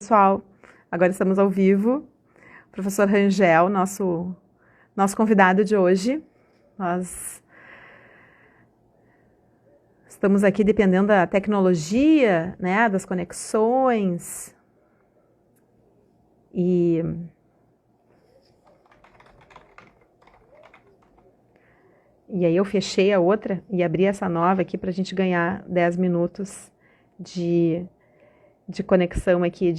Pessoal, agora estamos ao vivo. Professor Rangel, nosso convidado de hoje. Nós estamos aqui dependendo da tecnologia, né, das conexões. E aí eu fechei a outra e abri essa nova aqui para a gente ganhar 10 minutos de conexão aqui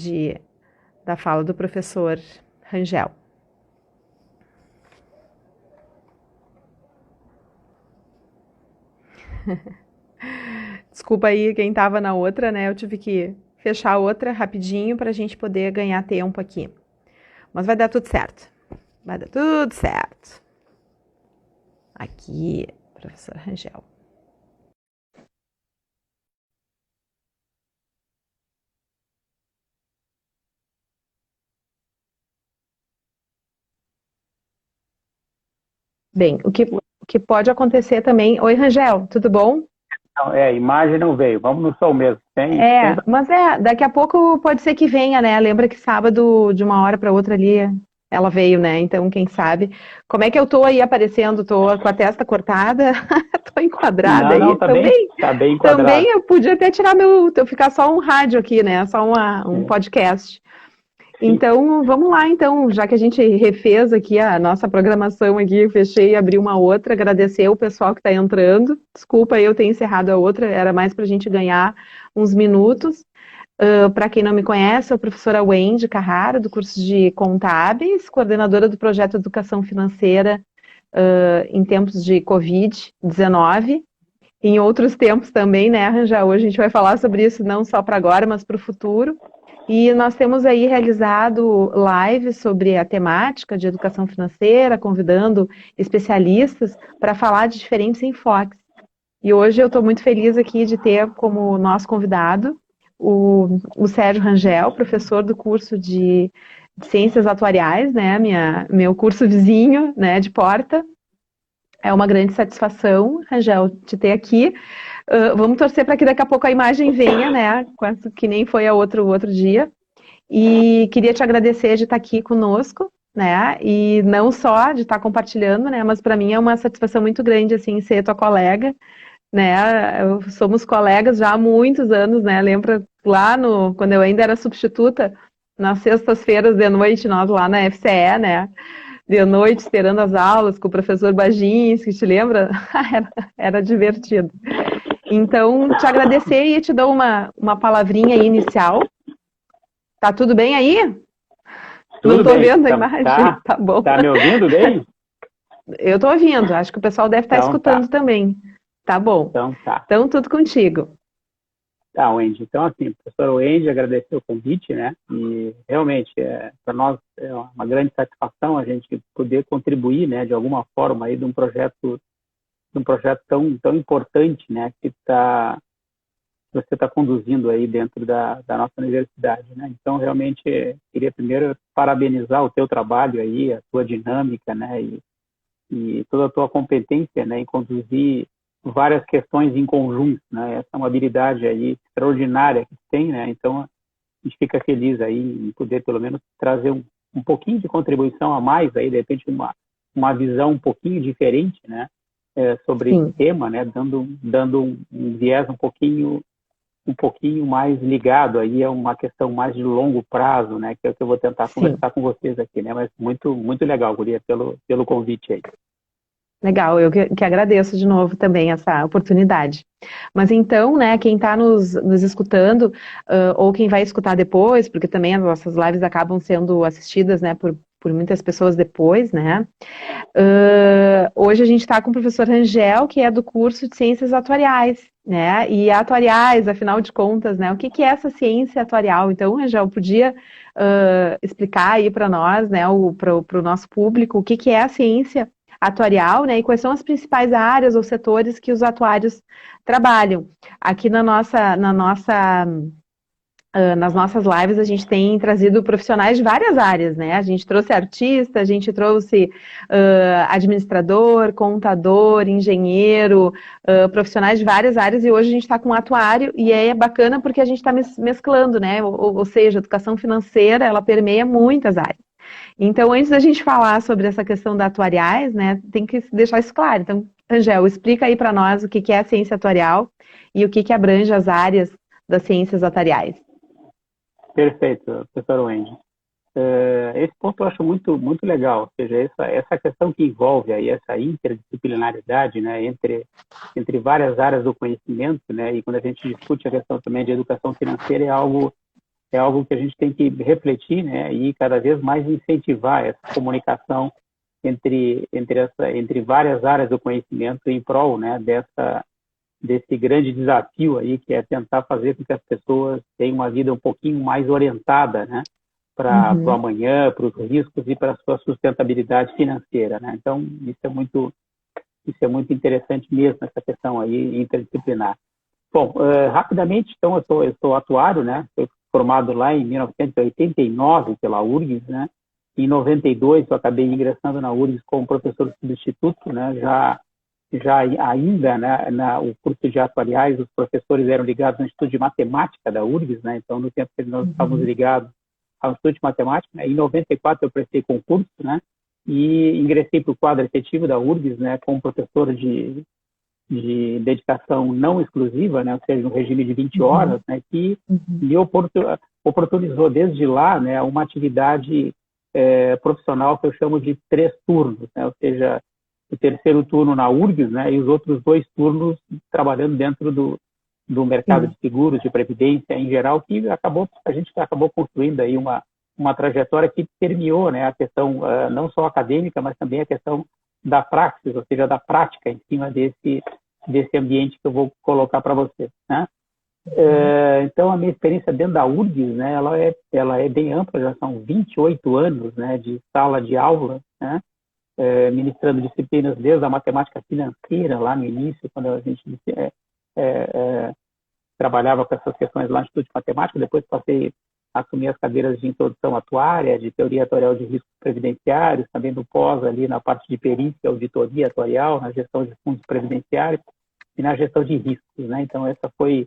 da fala do professor Rangel. Desculpa aí quem estava na outra, né? Eu tive que fechar a outra rapidinho para a gente poder ganhar tempo aqui. Mas vai dar tudo certo. Vai dar tudo certo. Aqui, professor Rangel. Bem, o que pode acontecer também... Oi, Rangel, tudo bom? Não, a imagem não veio. Vamos no som mesmo. Mas daqui a pouco pode ser que venha, né? Lembra que sábado, de uma hora para outra ali, ela veio, né? Então, quem sabe. Como é que eu tô aí aparecendo? Tô com a testa cortada? Tô enquadrada não, aí? Também, tá bem enquadrado. também eu podia até tirar eu ficar só um rádio aqui, né? Só um podcast. Então, vamos lá, então, já que a gente refez aqui a nossa programação aqui, fechei e abri uma outra, agradecer o pessoal que está entrando. Desculpa eu ter encerrado a outra, era mais para a gente ganhar uns minutos. Para quem não me conhece, eu sou a professora Wendy Carrara, do curso de Contábeis, coordenadora do projeto Educação Financeira em tempos de Covid-19. Em outros tempos também, né, Ranja? Hoje a gente vai falar sobre isso não só para agora, mas para o futuro. E nós temos aí realizado lives sobre a temática de educação financeira, convidando especialistas para falar de diferentes enfoques. E hoje eu estou muito feliz aqui de ter como nosso convidado o Sérgio Rangel, professor do curso de Ciências Atuariais, né, meu curso vizinho, né, de porta. É uma grande satisfação, Rangel, te ter aqui. Vamos torcer para que daqui a pouco a imagem venha, né? Que nem foi o outro dia. E queria te agradecer de estar aqui conosco, né? E não só de estar compartilhando, né? Mas para mim é uma satisfação muito grande, assim, ser tua colega, né? Somos colegas já há muitos anos, né? Lembra lá quando eu ainda era substituta, nas sextas-feiras de noite, nós lá na FCE, né? De noite, esperando as aulas com o professor Baginski, te lembra? Era divertido. Então, te agradecer e te dou uma palavrinha aí inicial. Tá tudo bem aí? Tudo não tô bem. vendo a imagem. Tá bom. Tá me ouvindo bem? Eu tô ouvindo. Acho que o pessoal deve estar escutando também. Tá bom. Então tá. Então, tudo contigo. Tá, Wendy. Então, assim, professor Wendy, agradecer o convite, né? E realmente, para nós é uma grande satisfação a gente poder contribuir, né, de alguma forma aí de um projeto tão importante, né, que você está conduzindo aí dentro da nossa universidade, né? Então, realmente, queria primeiro parabenizar o teu trabalho aí, a tua dinâmica, né? E toda a tua competência, né, em conduzir várias questões em conjunto, né? Essa é uma habilidade aí extraordinária que tem, né? Então, a gente fica feliz aí em poder, pelo menos, trazer um pouquinho de contribuição a mais aí, de repente, uma visão um pouquinho diferente, né? Sobre esse tema, né? Dando um viés um pouquinho mais ligado aí a uma questão mais de longo prazo, né? Que é o que eu vou tentar conversar com vocês aqui, né? Mas muito, muito legal, Guria, pelo convite aí. Legal, eu que agradeço de novo também essa oportunidade. Mas então, né, quem está nos escutando, ou quem vai escutar depois, porque também as nossas lives acabam sendo assistidas, né, por muitas pessoas depois, né? Hoje a gente está com o professor Rangel, que é do curso de Ciências Atuariais, né? E atuariais, afinal de contas, né? O que é essa ciência atuarial? Então, Rangel, podia explicar aí para nós, né, para o nosso público, o que é a ciência atuarial, né? E quais são as principais áreas ou setores que os atuários trabalham? Aqui na nossa nas nossas lives a gente tem trazido profissionais de várias áreas, né? A gente trouxe artista, a gente trouxe administrador, contador, engenheiro, profissionais de várias áreas, e hoje a gente está com um atuário, e é bacana porque a gente está mesclando, né? Ou seja, a educação financeira, ela permeia muitas áreas. Então, antes da gente falar sobre essa questão da atuariais, né, tem que deixar isso claro. Então, Angel, explica aí para nós o que é a ciência atuarial e o que abrange as áreas das ciências atuariais. Perfeito, professor Wendy. Esse ponto eu acho muito legal, ou seja, essa questão que envolve aí essa interdisciplinaridade, né, entre várias áreas do conhecimento, né, e quando a gente discute a questão também de educação financeira, é algo que a gente tem que refletir, né, e cada vez mais incentivar essa comunicação entre várias áreas do conhecimento em prol, né, desse grande desafio aí, que é tentar fazer com que as pessoas tenham uma vida um pouquinho mais orientada, né, para o amanhã, para os riscos e para a sua sustentabilidade financeira, né? Então, isso é muito interessante mesmo, essa questão aí interdisciplinar. Bom, rapidamente, então, eu sou atuário, né? Fui formado lá em 1989 pela URGS, né? Em 92 eu acabei ingressando na URGS como professor substituto, né? Já ainda, né, o curso de atuariais, os professores eram ligados ao Instituto de Matemática da URGS, né? Então, no tempo que nós estávamos ligados ao Instituto de Matemática, né? Em 94 eu prestei concurso, né? E ingressei para o quadro efetivo da URGS, né? Como professor de dedicação não exclusiva, né? Ou seja, no regime de 20 horas, né? Que me oportunizou desde lá, né? Uma atividade profissional que eu chamo de 3 turnos, né? Ou seja, o terceiro turno na URGS, né, e os outros 2 turnos trabalhando dentro do mercado de seguros, de previdência em geral, que a gente acabou construindo aí uma trajetória que permeou, né, a questão não só acadêmica, mas também a questão da praxis, ou seja, da prática em cima desse ambiente que eu vou colocar para vocês, né? Então, a minha experiência dentro da URGS, né, ela é bem ampla, já são 28 anos, né, de sala de aula, né, ministrando disciplinas desde a matemática financeira, lá no início, quando a gente trabalhava com essas questões lá no Instituto de Matemática, depois passei a assumir as cadeiras de introdução atuária, de teoria atuarial de riscos previdenciários, também do pós ali na parte de perícia, auditoria atuarial, na gestão de fundos previdenciários e na gestão de riscos, né? Então, essa foi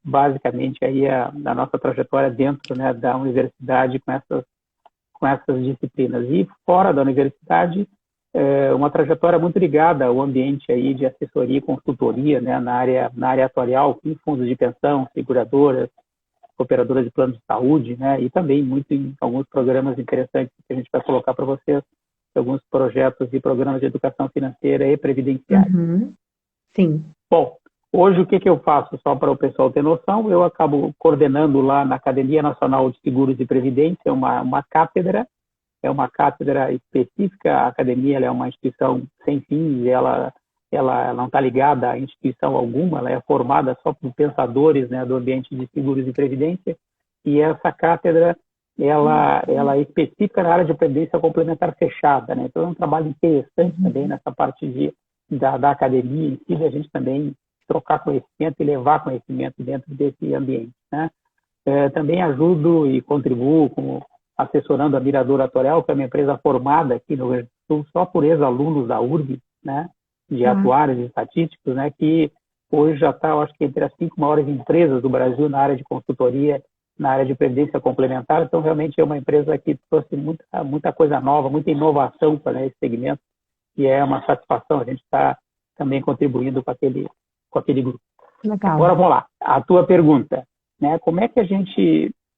basicamente aí a nossa trajetória dentro, né, da universidade com essas disciplinas. E fora da universidade, uma trajetória muito ligada ao ambiente aí de assessoria e consultoria, né, na área atuarial, em fundos de pensão, seguradoras, operadoras de plano de saúde, né, e também muito em alguns programas interessantes que a gente vai colocar para vocês, alguns projetos e programas de educação financeira e previdenciária. Sim. Bom, hoje o que eu faço, só para o pessoal ter noção, eu acabo coordenando lá na Academia Nacional de Seguros e Previdência uma cátedra. É uma cátedra específica, a academia ela é uma instituição sem fins, ela não está ligada a instituição alguma, ela é formada só por pensadores, né, do ambiente de seguros e previdência, e essa cátedra ela é específica na área de previdência complementar fechada, né? Então é um trabalho interessante também nessa parte da academia em si, de a gente também trocar conhecimento e levar conhecimento dentro desse ambiente, né? Também ajudo e contribuo assessorando a Mirador Atuarial, que é uma empresa formada aqui no Rio Grande do Sul só por ex-alunos da URGS, né, de atuários e estatísticos, né, que hoje já está, acho que, entre as 5 maiores empresas do Brasil na área de consultoria, na área de previdência complementar. Então, realmente é uma empresa que trouxe muita coisa nova, muita inovação para esse segmento, e é uma satisfação a gente estar também contribuindo com aquele grupo. Legal. Agora, vamos lá. A tua pergunta, né, como é que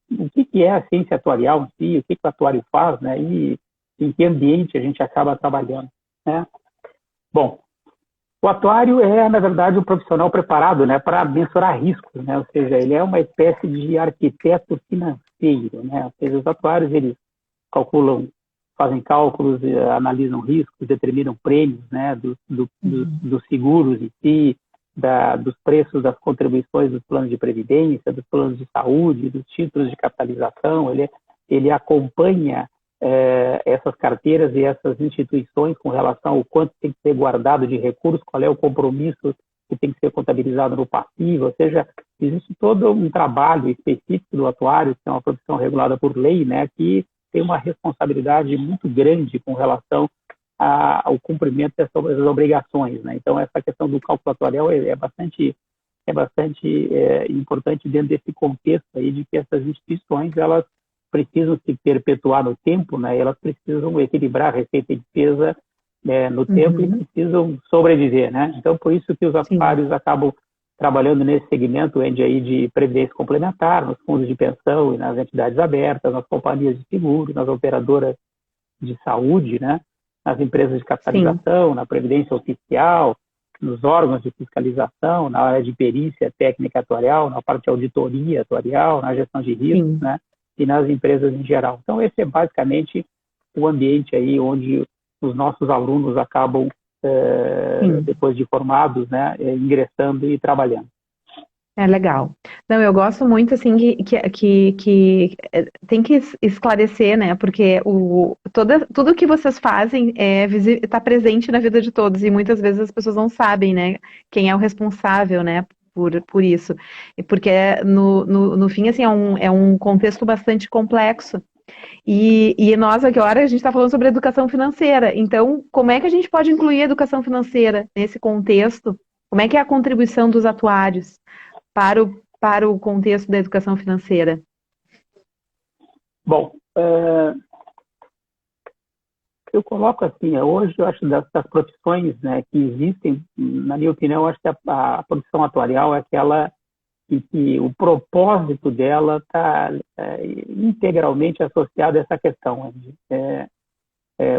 o que é a ciência atuarial em si, o que o atuário faz, né, e em que ambiente a gente acaba trabalhando, né? Bom, o atuário é, na verdade, um profissional preparado, né, para mensurar riscos, né? Ou seja, ele é uma espécie de arquiteto financeiro, né? Ou seja, os atuários, eles fazem cálculos, analisam riscos, determinam prêmios, né, dos seguros em si, dos preços das contribuições dos planos de previdência, dos planos de saúde, dos títulos de capitalização. Ele acompanha essas carteiras e essas instituições com relação ao quanto tem que ser guardado de recursos, qual é o compromisso que tem que ser contabilizado no passivo, ou seja, existe todo um trabalho específico do atuário, que é uma profissão regulada por lei, né, que tem uma responsabilidade muito grande com relação ao cumprimento dessas obrigações, né? Então, essa questão do cálculo atuarial é bastante importante dentro desse contexto aí de que essas instituições, elas precisam se perpetuar no tempo, né? Elas precisam equilibrar receita e despesa no tempo e precisam sobreviver, né? Então, por isso que os atuários acabam trabalhando nesse segmento aí de previdência complementar, nos fundos de pensão e nas entidades abertas, nas companhias de seguro, nas operadoras de saúde, né? Nas empresas de capitalização, na previdência oficial, nos órgãos de fiscalização, na área de perícia técnica atuarial, na parte de auditoria atuarial, na gestão de riscos, né? E nas empresas em geral. Então, esse é basicamente o ambiente aí onde os nossos alunos acabam, depois de formados, né, ingressando e trabalhando. É legal. Não, eu gosto muito, assim, que tem que esclarecer, né, porque tudo que vocês fazem está presente na vida de todos, e muitas vezes as pessoas não sabem, né, quem é o responsável, né, por isso. Porque, no fim, assim, é um contexto bastante complexo. E nós, agora, a gente está falando sobre educação financeira. Então, como é que a gente pode incluir a educação financeira nesse contexto? Como é que é a contribuição dos atuários para o contexto da educação financeira? Bom, eu coloco assim, hoje eu acho das profissões, né, que existem, na minha opinião, eu acho que a profissão atuarial é aquela em que o propósito dela está integralmente associado a essa questão.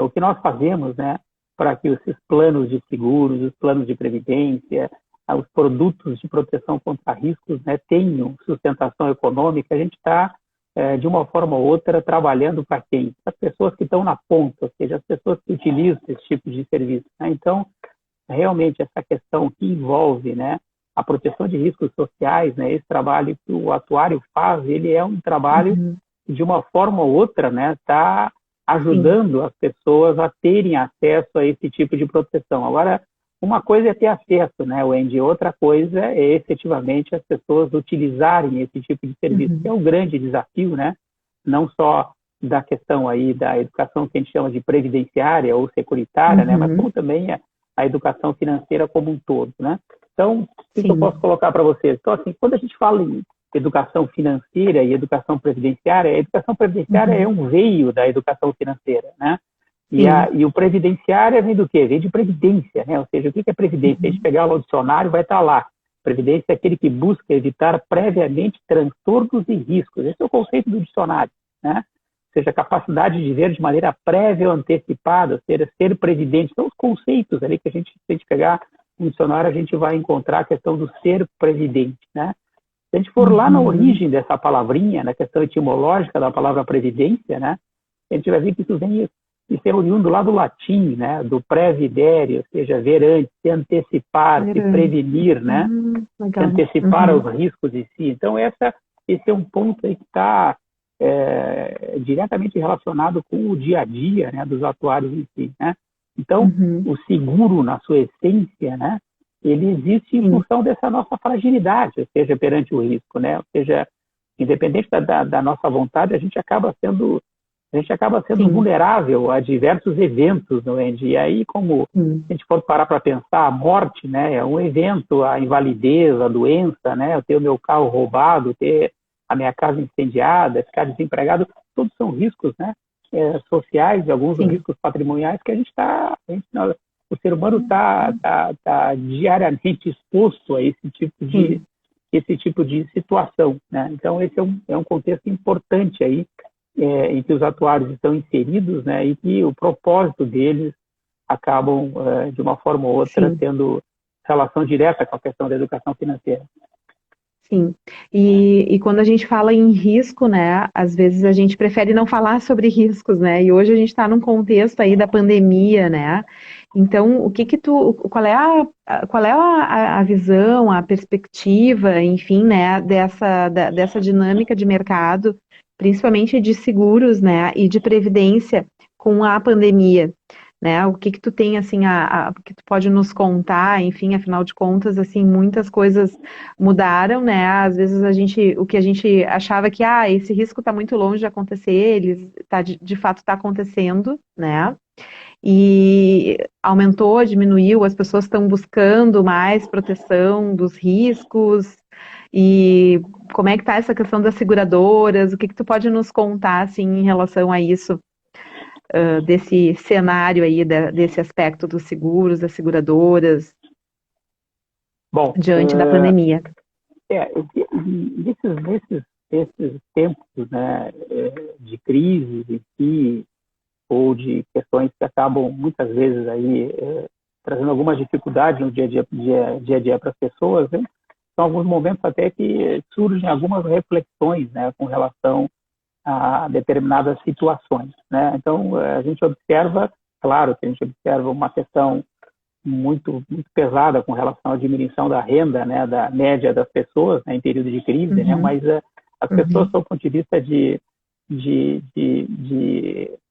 O que nós fazemos, né, para que esses planos de seguros, os planos de previdência, os produtos de proteção contra riscos, né, tenham sustentação econômica, a gente está, de uma forma ou outra, trabalhando para quem? As pessoas que estão na ponta, ou seja, as pessoas que utilizam esse tipo de serviço, né? Então, realmente, essa questão que envolve, né, a proteção de riscos sociais, né, esse trabalho que o atuário faz, ele é um trabalho que, de uma forma ou outra, né, está ajudando as pessoas a terem acesso a esse tipo de proteção. Agora, uma coisa é ter acesso, né, Wendy? Outra coisa é efetivamente as pessoas utilizarem esse tipo de serviço, que é um grande desafio, né? Não só da questão aí da educação que a gente chama de previdenciária ou securitária, né? Mas como também a educação financeira como um todo, né? Então, o que eu posso colocar para vocês? Então, assim, quando a gente fala em educação financeira e educação previdenciária, a educação previdenciária é um veio da educação financeira, né? E o previdenciário vem do quê? Vem de previdência, né? Ou seja, o que é previdência? A gente pegar lá o dicionário, vai estar lá. Previdência é aquele que busca evitar previamente transtornos e riscos. Esse é o conceito do dicionário, né? Ou seja, a capacidade de ver de maneira prévia ou antecipada, ou seja, ser previdente. São os conceitos ali que se a gente pegar no dicionário, a gente vai encontrar a questão do ser previdente, né? Se a gente for lá na origem dessa palavrinha, na questão etimológica da palavra previdência, né? A gente vai ver que isso vem de ser oriundo lá do latim, né? Do previdere, ou seja, ver antes, se antecipar, se prevenir, né? Se antecipar aos riscos de si. Então, esse é um ponto aí que está diretamente relacionado com o dia a dia, né, dos atuários em si, né? Então, o seguro, na sua essência, né, ele existe em função dessa nossa fragilidade, ou seja, perante o risco, né? Ou seja, independente da nossa vontade, a gente acaba sendo vulnerável a diversos eventos, não é? E aí, como a gente for parar para pensar, a morte, né, é um evento, a invalidez, a doença, né, eu ter o meu carro roubado, ter a minha casa incendiada, ficar desempregado, todos são riscos, né, sociais e alguns riscos patrimoniais que o ser humano está diariamente exposto a esse tipo de situação, né? Então, esse é um contexto importante aí, em que os atuários estão inseridos, né, e que o propósito deles acabam, de uma forma ou outra, tendo relação direta com a questão da educação financeira. Sim, e quando a gente fala em risco, né, às vezes a gente prefere não falar sobre riscos, né, e hoje a gente está num contexto aí da pandemia, né, então qual é a visão, a perspectiva, enfim, né, dessa dinâmica de mercado, principalmente de seguros, né, e de previdência com a pandemia? né? O que que tu tem, assim, que tu pode nos contar, enfim, afinal de contas, assim, muitas coisas mudaram, né? Às vezes o que a gente achava que, esse risco está muito longe de acontecer, ele tá, de fato está acontecendo, né? E aumentou, diminuiu, as pessoas estão buscando mais proteção dos riscos, e como é que está essa questão das seguradoras? O que que tu pode nos contar, assim, em relação a isso, desse cenário aí, desse aspecto dos seguros, das seguradoras, Bom, diante da pandemia? esses tempos, né, de crise em si, ou de questões que acabam muitas vezes aí trazendo algumas dificuldades no dia a dia para as pessoas, né? São alguns momentos até que surgem algumas reflexões, né, com relação a determinadas situações, né? Então a gente observa, claro que a gente observa uma questão muito pesada com relação à diminuição da renda, né, da média das pessoas, né, em período de crise, né? Mas as pessoas, do ponto de vista de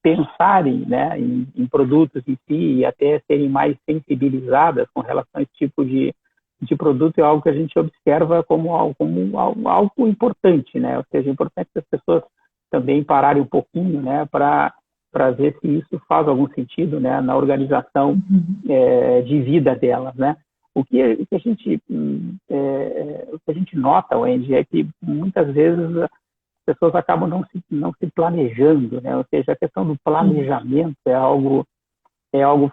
pensarem, né, em produtos em si e até serem mais sensibilizadas com relação a esse tipo de produto, é algo que a gente observa como algo importante, né? Ou seja, é importante que as pessoas também pararem um pouquinho, né, para ver se isso faz algum sentido, né, na organização de vida delas, né? O que a gente nota, Wendy, é que muitas vezes pessoas acabam não se planejando, né? Ou seja, a questão do planejamento é algo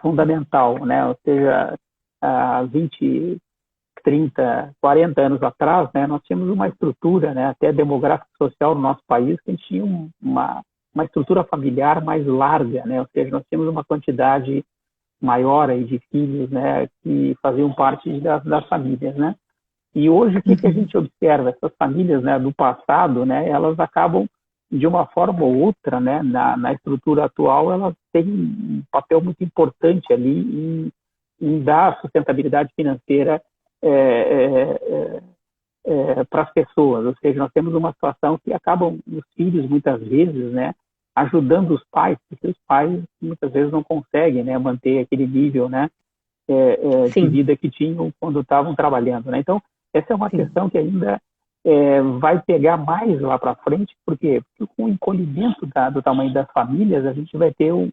fundamental, né? Ou seja, há 20, 30, 40 anos atrás, né, nós tínhamos uma estrutura, né, até demográfica e social no nosso país, que a gente tinha uma estrutura familiar mais larga, né? Ou seja, nós tínhamos uma quantidade maior aí de filhos, né, que faziam parte das famílias, né? E hoje, o que a gente observa? Essas famílias, né, do passado, né, elas acabam, de uma forma ou outra, né, na estrutura atual, elas têm um papel muito importante ali em dar sustentabilidade financeira para as pessoas. Ou seja, nós temos uma situação que acabam os filhos, muitas vezes, né, ajudando os pais, porque os pais, muitas vezes, não conseguem, né, manter aquele nível, né, de vida que tinham quando estavam trabalhando, né? Então, essa é uma questão que ainda vai pegar mais lá para frente, porque com o encolhimento do tamanho das famílias, a gente vai ter um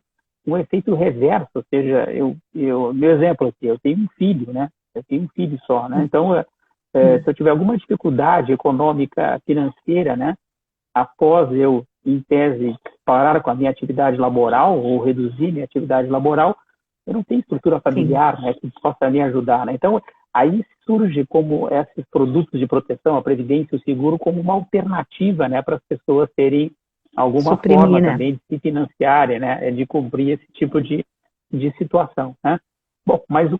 efeito reverso. Ou seja, meu exemplo aqui, eu tenho um filho, né? Eu tenho um filho só, né? Então, se eu tiver alguma dificuldade econômica, financeira, né, após eu, em tese, parar com a minha atividade laboral ou reduzir minha atividade laboral, eu não tenho estrutura familiar, né, que possa me ajudar, né? Então, aí surge como esses produtos de proteção, a previdência e o seguro, como uma alternativa, né, para as pessoas terem alguma forma, né, também de se financiarem, né, de cumprir esse tipo de situação, né? Bom, mas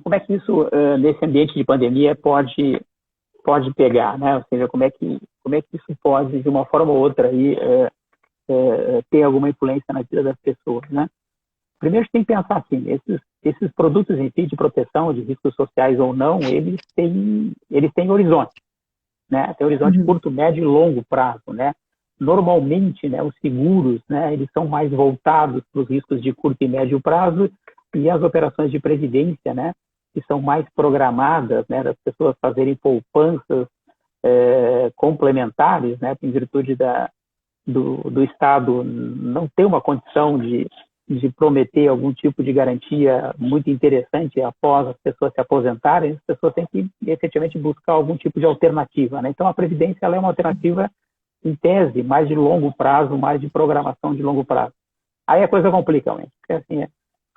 como é que isso nesse ambiente de pandemia pode pegar, né? Ou seja, como é que isso pode, de uma forma ou outra, aí, ter alguma influência na vida das pessoas, né? Primeiro, a gente tem que pensar assim, esses produtos em si de proteção de riscos sociais ou não, eles têm horizonte, né? Tem horizonte curto, médio e longo prazo, né? Normalmente, né, os seguros, né, eles são mais voltados para os riscos de curto e médio prazo, e as operações de previdência, né, que são mais programadas, né, das pessoas fazerem poupanças complementares, né, em virtude do Estado não ter uma condição de prometer algum tipo de garantia muito interessante após as pessoas se aposentarem. As pessoas têm que efetivamente buscar algum tipo de alternativa, né? Então a previdência, ela é uma alternativa, em tese, mais de longo prazo, mais de programação de longo prazo. Aí a coisa complica, né? Porque assim,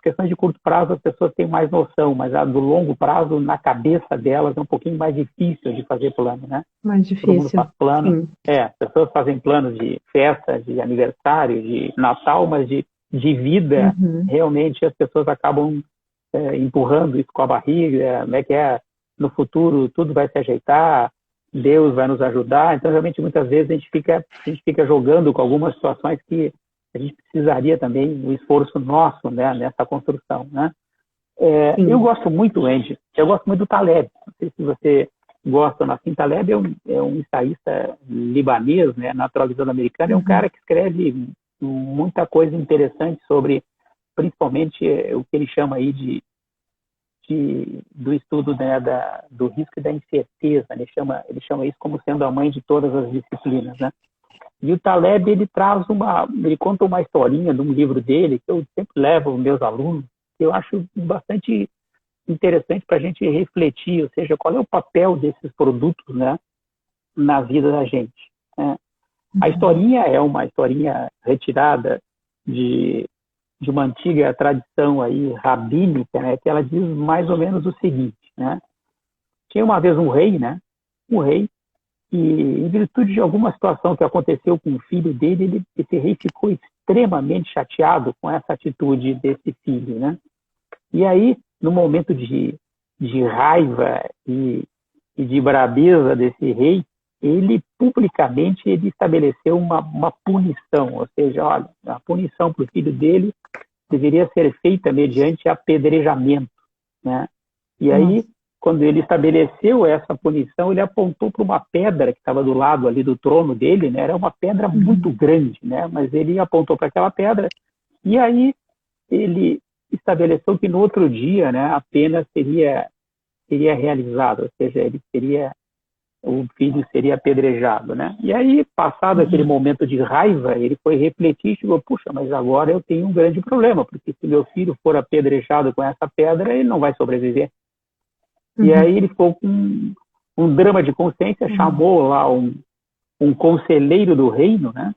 questões de curto prazo as pessoas têm mais noção, mas a do longo prazo, na cabeça delas, é um pouquinho mais difícil de fazer plano, né? Mais difícil. Todo mundo faz plano. As pessoas fazem planos de festa, de aniversário, de Natal, mas de vida, realmente as pessoas acabam empurrando isso com a barriga, como é que no futuro tudo vai se ajeitar, Deus vai nos ajudar. Então, realmente, muitas vezes a gente fica jogando com algumas situações que a gente precisaria também um esforço nosso, né, nessa construção, né? Eu gosto muito, Andy, eu gosto muito do Taleb. Não sei se você gosta, mas assim, Taleb é um ensaísta libanês, né, naturalizado americano, é um cara que escreve muita coisa interessante sobre principalmente o que ele chama aí do estudo, né, do risco e da incerteza. Ele chama isso como sendo a mãe de todas as disciplinas, né? E o Taleb, ele conta uma historinha de um livro dele que eu sempre levo aos meus alunos, que eu acho bastante interessante para a gente refletir, ou seja, qual é o papel desses produtos, né, na vida da gente, né? A historinha é uma historinha retirada de uma antiga tradição aí rabínica, né, que ela diz mais ou menos o seguinte, né? Tinha uma vez um rei, né? Um rei, e em virtude de alguma situação que aconteceu com o filho dele, esse rei ficou extremamente chateado com essa atitude desse filho, né? E aí, no momento de raiva e de brabeza desse rei, ele publicamente estabeleceu uma punição, ou seja, olha, a punição para o filho dele deveria ser feita mediante apedrejamento, né? E aí, quando ele estabeleceu essa punição, ele apontou para uma pedra que estava do lado ali do trono dele, né? Era uma pedra muito grande, né? Mas ele apontou para aquela pedra e aí ele estabeleceu que no outro dia, né, a pena seria realizada, ou seja, o filho seria apedrejado, né? E aí, passado aquele momento de raiva, ele foi refletir e chegou, puxa, mas agora eu tenho um grande problema, porque se meu filho for apedrejado com essa pedra, ele não vai sobreviver. E aí ele ficou com um drama de consciência, chamou lá um conselheiro do reino, né?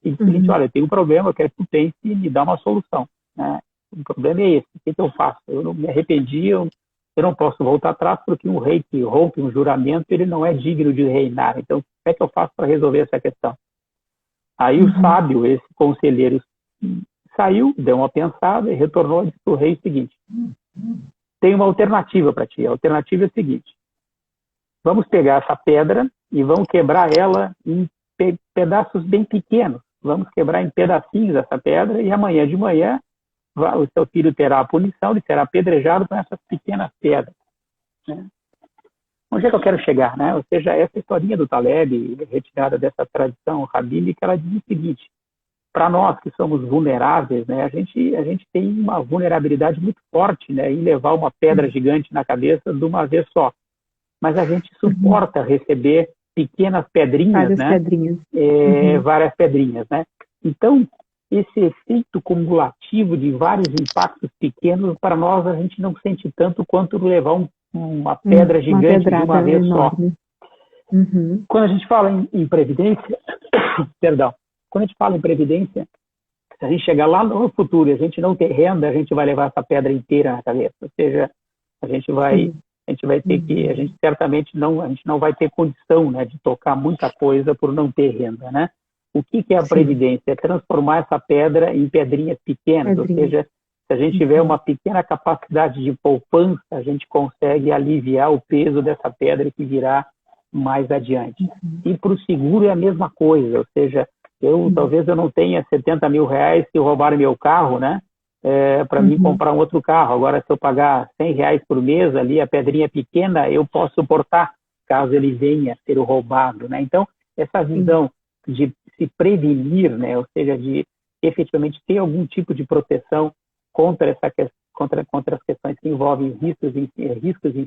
E disse, olha, eu tenho um problema, eu quero que tu pense e me dá uma solução, né? O problema é esse, o que eu faço? Eu não me arrependi, eu não posso voltar atrás, porque um rei que rompe um juramento, ele não é digno de reinar. Então, o que é que eu faço para resolver essa questão? Aí o sábio, esse conselheiro, saiu, deu uma pensada e retornou e disse para o rei o seguinte, tem uma alternativa para ti. A alternativa é a seguinte, vamos pegar essa pedra e vamos quebrar ela em pedaços bem pequenos. Vamos quebrar em pedacinhos essa pedra e amanhã de manhã o seu filho terá a punição, ele será apedrejado com essas pequenas pedras, né? Onde é que eu quero chegar, né? Ou seja, essa historinha do Taleb, retirada dessa tradição rabínica, ela diz o seguinte, para nós que somos vulneráveis, né, a gente tem uma vulnerabilidade muito forte, né, em levar uma pedra gigante na cabeça de uma vez só. Mas a gente suporta receber pequenas pedrinhas, várias pedrinhas, né? Então, esse efeito cumulativo de vários impactos pequenos, para nós, a gente não sente tanto quanto levar uma pedra gigante de uma vez enorme. Só. Quando a gente fala em previdência, perdão, quando a gente fala em previdência, se a gente chegar lá no futuro e a gente não ter renda, a gente vai levar essa pedra inteira na cabeça. Ou seja, a gente vai ter que, a gente certamente não vai ter condição, né, de tocar muita coisa por não ter renda, né? O que é a previdência? É transformar essa pedra em pedrinhas pequenas, ou seja, se a gente tiver uma pequena capacidade de poupança, a gente consegue aliviar o peso dessa pedra que virá mais adiante. E para o seguro é a mesma coisa, ou seja, talvez eu não tenha 70 mil reais se roubarem meu carro, né? Para mim comprar um outro carro. Agora, se eu pagar 100 reais por mês ali, a pedrinha pequena, eu posso suportar caso ele venha a ser roubado, né? Então, essa visão de se prevenir, né? Ou seja, de efetivamente ter algum tipo de proteção contra as questões que envolvem riscos em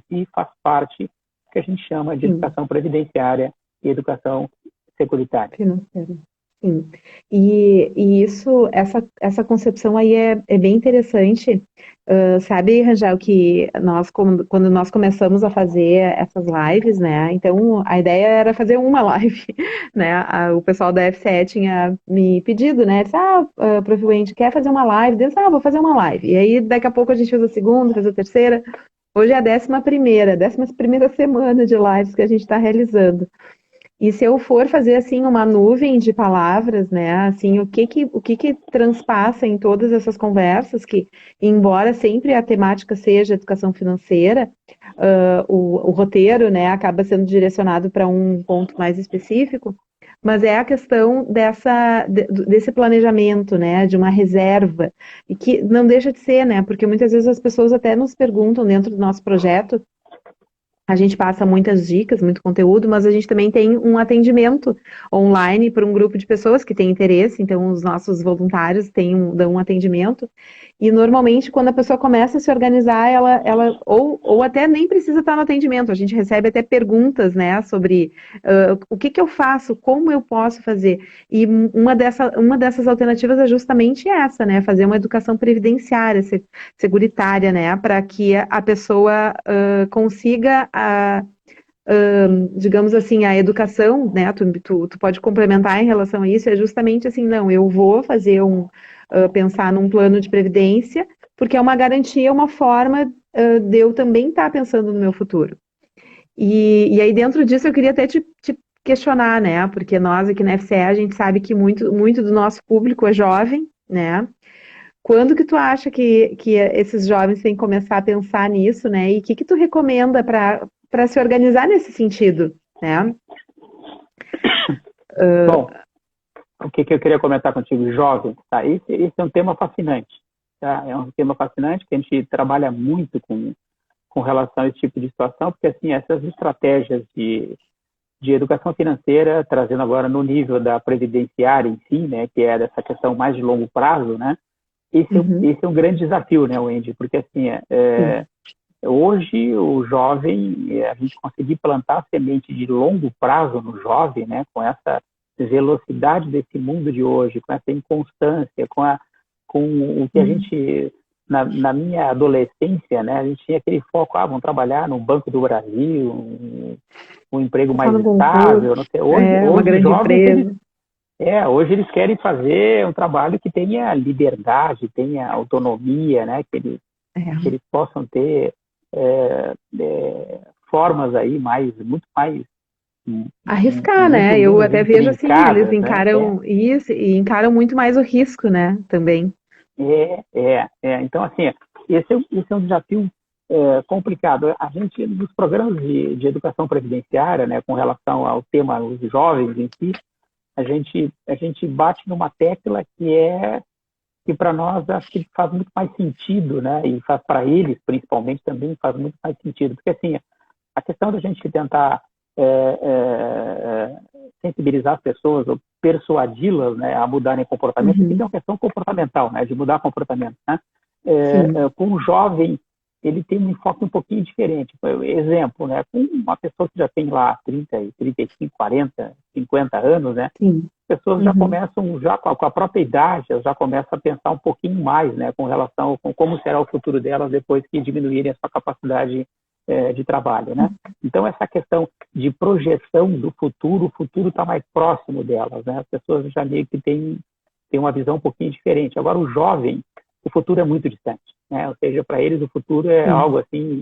si, faz parte do que a gente chama de educação previdenciária e educação securitária. Financeira. Sim. E isso, essa concepção aí é bem interessante. Sabe, Rangel, que quando nós começamos a fazer essas lives, né? Então, a ideia era fazer uma live, né? O pessoal da FCE tinha me pedido, né? Disse, Prof. Wendy, quer fazer uma live? Eu disse, vou fazer uma live. E aí, daqui a pouco a gente fez a segunda, fez a terceira. Hoje é a 11ª semana de lives que a gente está realizando. E se eu for fazer, assim, uma nuvem de palavras, né, assim, o que transpassa em todas essas conversas, que, embora sempre a temática seja educação financeira, o roteiro, né, acaba sendo direcionado para um ponto mais específico, mas é a questão desse planejamento, né, de uma reserva, e que não deixa de ser, né, porque muitas vezes as pessoas até nos perguntam dentro do nosso projeto. A gente passa muitas dicas, muito conteúdo, mas a gente também tem um atendimento online para um grupo de pessoas que tem interesse, então os nossos voluntários dão um atendimento. E normalmente, quando a pessoa começa a se organizar, ela ou até nem precisa estar no atendimento. A gente recebe até perguntas, né, sobre o que que eu faço, como eu posso fazer. E uma dessas alternativas é justamente essa, né, fazer uma educação previdenciária, seguritária, né, para que a pessoa consiga digamos assim, a educação, né, tu pode complementar em relação a isso, é justamente assim, não, eu vou fazer pensar num plano de previdência, porque é uma garantia, uma forma de eu também estar pensando no meu futuro. E aí dentro disso eu queria até te questionar, né, porque nós aqui na FCE a gente sabe que muito do nosso público é jovem, né, quando que tu acha que esses jovens têm que começar a pensar nisso, né? E o que que tu recomenda para se organizar nesse sentido, né? Bom, o que eu queria comentar contigo, jovem, tá? Esse é um tema fascinante, tá? É um tema fascinante que a gente trabalha muito com relação a esse tipo de situação, porque, assim, essas estratégias de educação financeira, trazendo agora no nível da previdenciária em si, né, que é dessa questão mais de longo prazo, né? Esse é um grande desafio, né, Wendy? Porque, assim, hoje o jovem, a gente conseguir plantar semente de longo prazo no jovem, né, com essa velocidade desse mundo de hoje, com essa inconstância, com o que a gente, na minha adolescência, né, a gente tinha aquele foco, vamos trabalhar no Banco do Brasil, um emprego mais estável, não sei. Hoje uma grande empresa. Hoje eles querem fazer um trabalho que tenha liberdade, tenha autonomia, né, que eles possam ter formas aí muito mais arriscar, né? Eu até vejo assim, eles encaram, né? Isso e encaram muito mais o risco, né? Também. Então, assim, esse é um desafio complicado. A gente, nos programas de educação previdenciária, né, com relação ao tema dos jovens em si, a gente bate numa tecla que para nós acho que faz muito mais sentido, né? E faz para eles, principalmente, também faz muito mais sentido. Porque, assim, a questão da gente tentar sensibilizar as pessoas ou persuadi-las, né, a mudarem comportamento, isso é uma questão comportamental, né? De mudar comportamento, né? Com o jovem, ele tem um enfoque um pouquinho diferente. Exemplo, né? Com uma pessoa que já tem lá 30, 35, 40, 50 anos, né? As pessoas já começam, já com a própria idade, elas já começam a pensar um pouquinho mais, né? Com relação com como será o futuro delas depois que diminuírem a sua capacidade de trabalho, né? Então, essa questão de projeção do futuro, o futuro está mais próximo delas, né? As pessoas já meio que têm uma visão um pouquinho diferente. Agora, o jovem, o futuro é muito distante, né? Ou seja, para eles o futuro é algo assim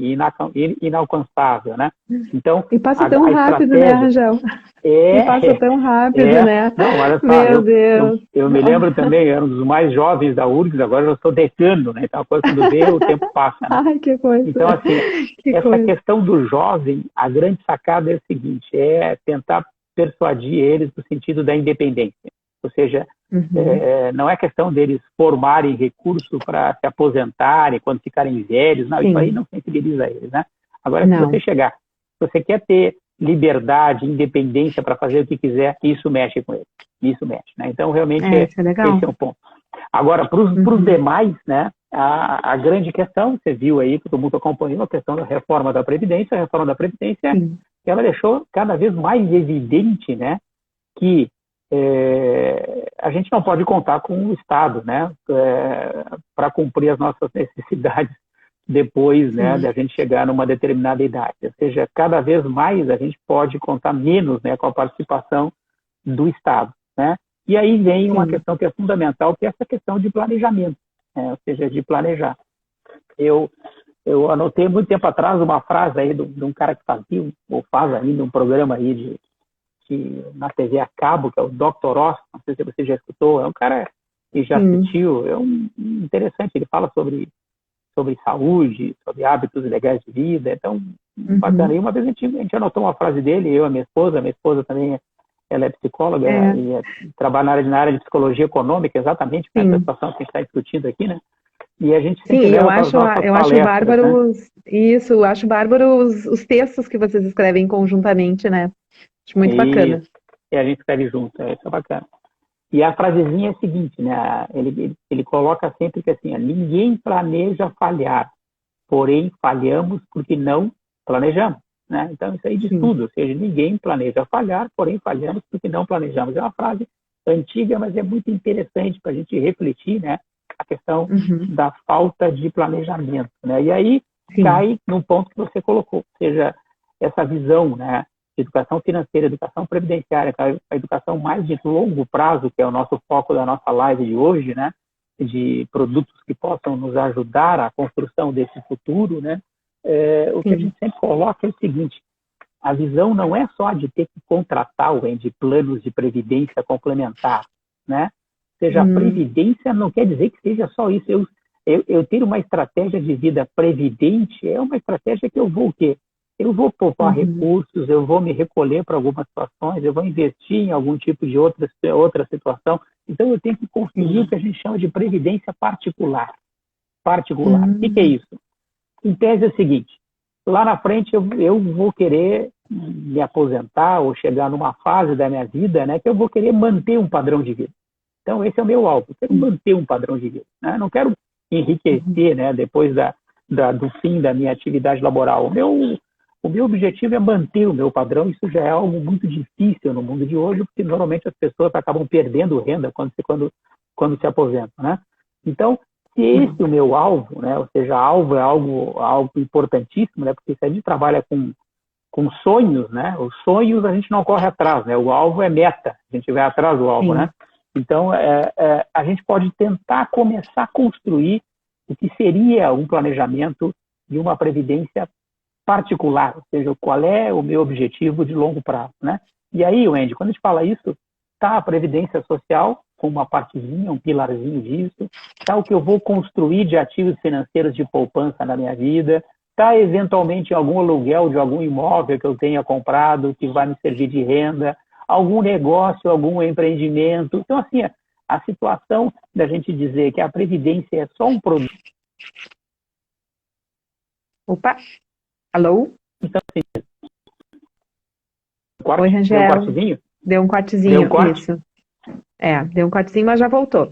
inalcançável, né? Então, e passa tão rápido, né, Rangel? E passa tão rápido, né? Não, olha só, meu Deus. Eu me lembro também, eu era um dos mais jovens da URGS, agora eu sou decano, né? Então, quando vê, o tempo passa, né? Ai, que coisa. Então, assim, questão do jovem, a grande sacada é o seguinte, é tentar persuadir eles no sentido da independência. Ou seja, não é questão deles formarem recurso para se aposentarem quando ficarem velhos. Não, isso aí não sensibiliza eles, né? Agora, se você quer ter liberdade, independência para fazer o que quiser, isso mexe com eles. Isso mexe, né? Então, realmente, esse é um ponto. Agora, para os demais, né? A grande questão, você viu aí, que todo mundo acompanhou, a questão da reforma da Previdência. A reforma da Previdência, ela deixou cada vez mais evidente, né? Que a gente não pode contar com o Estado, né, para cumprir as nossas necessidades depois, né, de a gente chegar numa determinada idade. Ou seja, cada vez mais a gente pode contar menos, né, com a participação do Estado, né? E aí vem uma questão que é fundamental, que é essa questão de planejamento, né? Ou seja, de planejar. Eu anotei muito tempo atrás uma frase aí de um cara que fazia, ou faz ainda um programa aí na TV a cabo, que é o Dr. Oz, não sei se você já escutou, é um cara que já assistiu, é interessante, ele fala sobre saúde, sobre hábitos legais de vida, então, bacana. E uma vez a gente anotou uma frase dele, eu e a minha esposa também, ela é psicóloga e trabalha na área de psicologia econômica, exatamente, com essa situação que a gente está discutindo aqui, né? E a gente sempre eu acho bárbaro, né? Isso, acho bárbaro os textos que vocês escrevem conjuntamente, né? Acho muito bacana. E a gente escreve junto, isso é bacana. E a frasezinha é a seguinte, né? Ele coloca sempre que assim, ninguém planeja falhar, porém falhamos porque não planejamos, né? Então isso aí diz tudo, ou seja, ninguém planeja falhar, porém falhamos porque não planejamos. É uma frase antiga, mas é muito interessante para a gente refletir, né? A questão da falta de planejamento, né? E aí cai no ponto que você colocou, ou seja, essa visão, né? De educação financeira, educação previdenciária, a educação mais de longo prazo, que é o nosso foco da nossa live de hoje, né? De produtos que possam nos ajudar à construção desse futuro, né? O que a gente sempre coloca é o seguinte: a visão não é só de ter que contratar de planos de previdência complementar, né? Ou seja, a previdência não quer dizer que seja só isso. Eu ter uma estratégia de vida previdente é uma estratégia que eu vou o quê? Eu vou poupar recursos, eu vou me recolher para algumas situações, eu vou investir em algum tipo de outra situação. Então, eu tenho que construir o que a gente chama de previdência particular. O que é isso? Em tese é o seguinte: lá na frente eu vou querer me aposentar ou chegar numa fase da minha vida, né, que eu vou querer manter um padrão de vida. Então, esse é o meu alvo. Eu quero manter um padrão de vida, né? Não quero enriquecer, né, depois do fim da minha atividade laboral. O meu objetivo é manter o meu padrão. Isso já é algo muito difícil no mundo de hoje, porque normalmente as pessoas acabam perdendo renda quando se aposentam, né? Então, se esse é o meu alvo, né? Ou seja, alvo é algo importantíssimo, né? Porque se a gente trabalha com sonhos, né? Os sonhos a gente não corre atrás, né? O alvo é meta, a gente vai atrás do alvo, né? Então, a gente pode tentar começar a construir o que seria um planejamento de uma previdência particular, ou seja, qual é o meu objetivo de longo prazo, né? E aí, Wendy, quando a gente fala isso, tá a previdência social com uma partezinha, um pilarzinho disso, tá o que eu vou construir de ativos financeiros de poupança na minha vida, tá eventualmente algum aluguel de algum imóvel que eu tenha comprado que vai me servir de renda, algum negócio, algum empreendimento. Então, assim, a situação da gente dizer que a previdência é só um produto. Opa! Alô? Então, assim, Oi, Rangel. Deu um cortezinho? Deu um cortezinho, Deu um corte? isso. Deu um cortezinho, mas já voltou.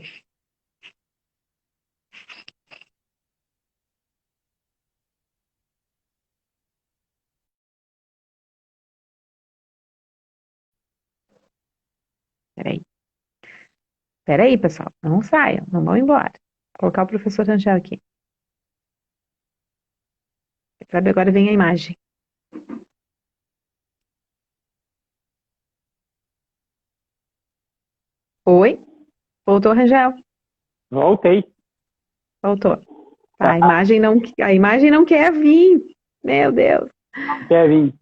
Peraí, pessoal. Não saiam, não vão embora. Vou colocar o professor Rangel aqui. Sabe, agora vem a imagem. Oi? Voltou, Rangel? Voltei. Voltou. A imagem não quer vir. Meu Deus. Não quer vir.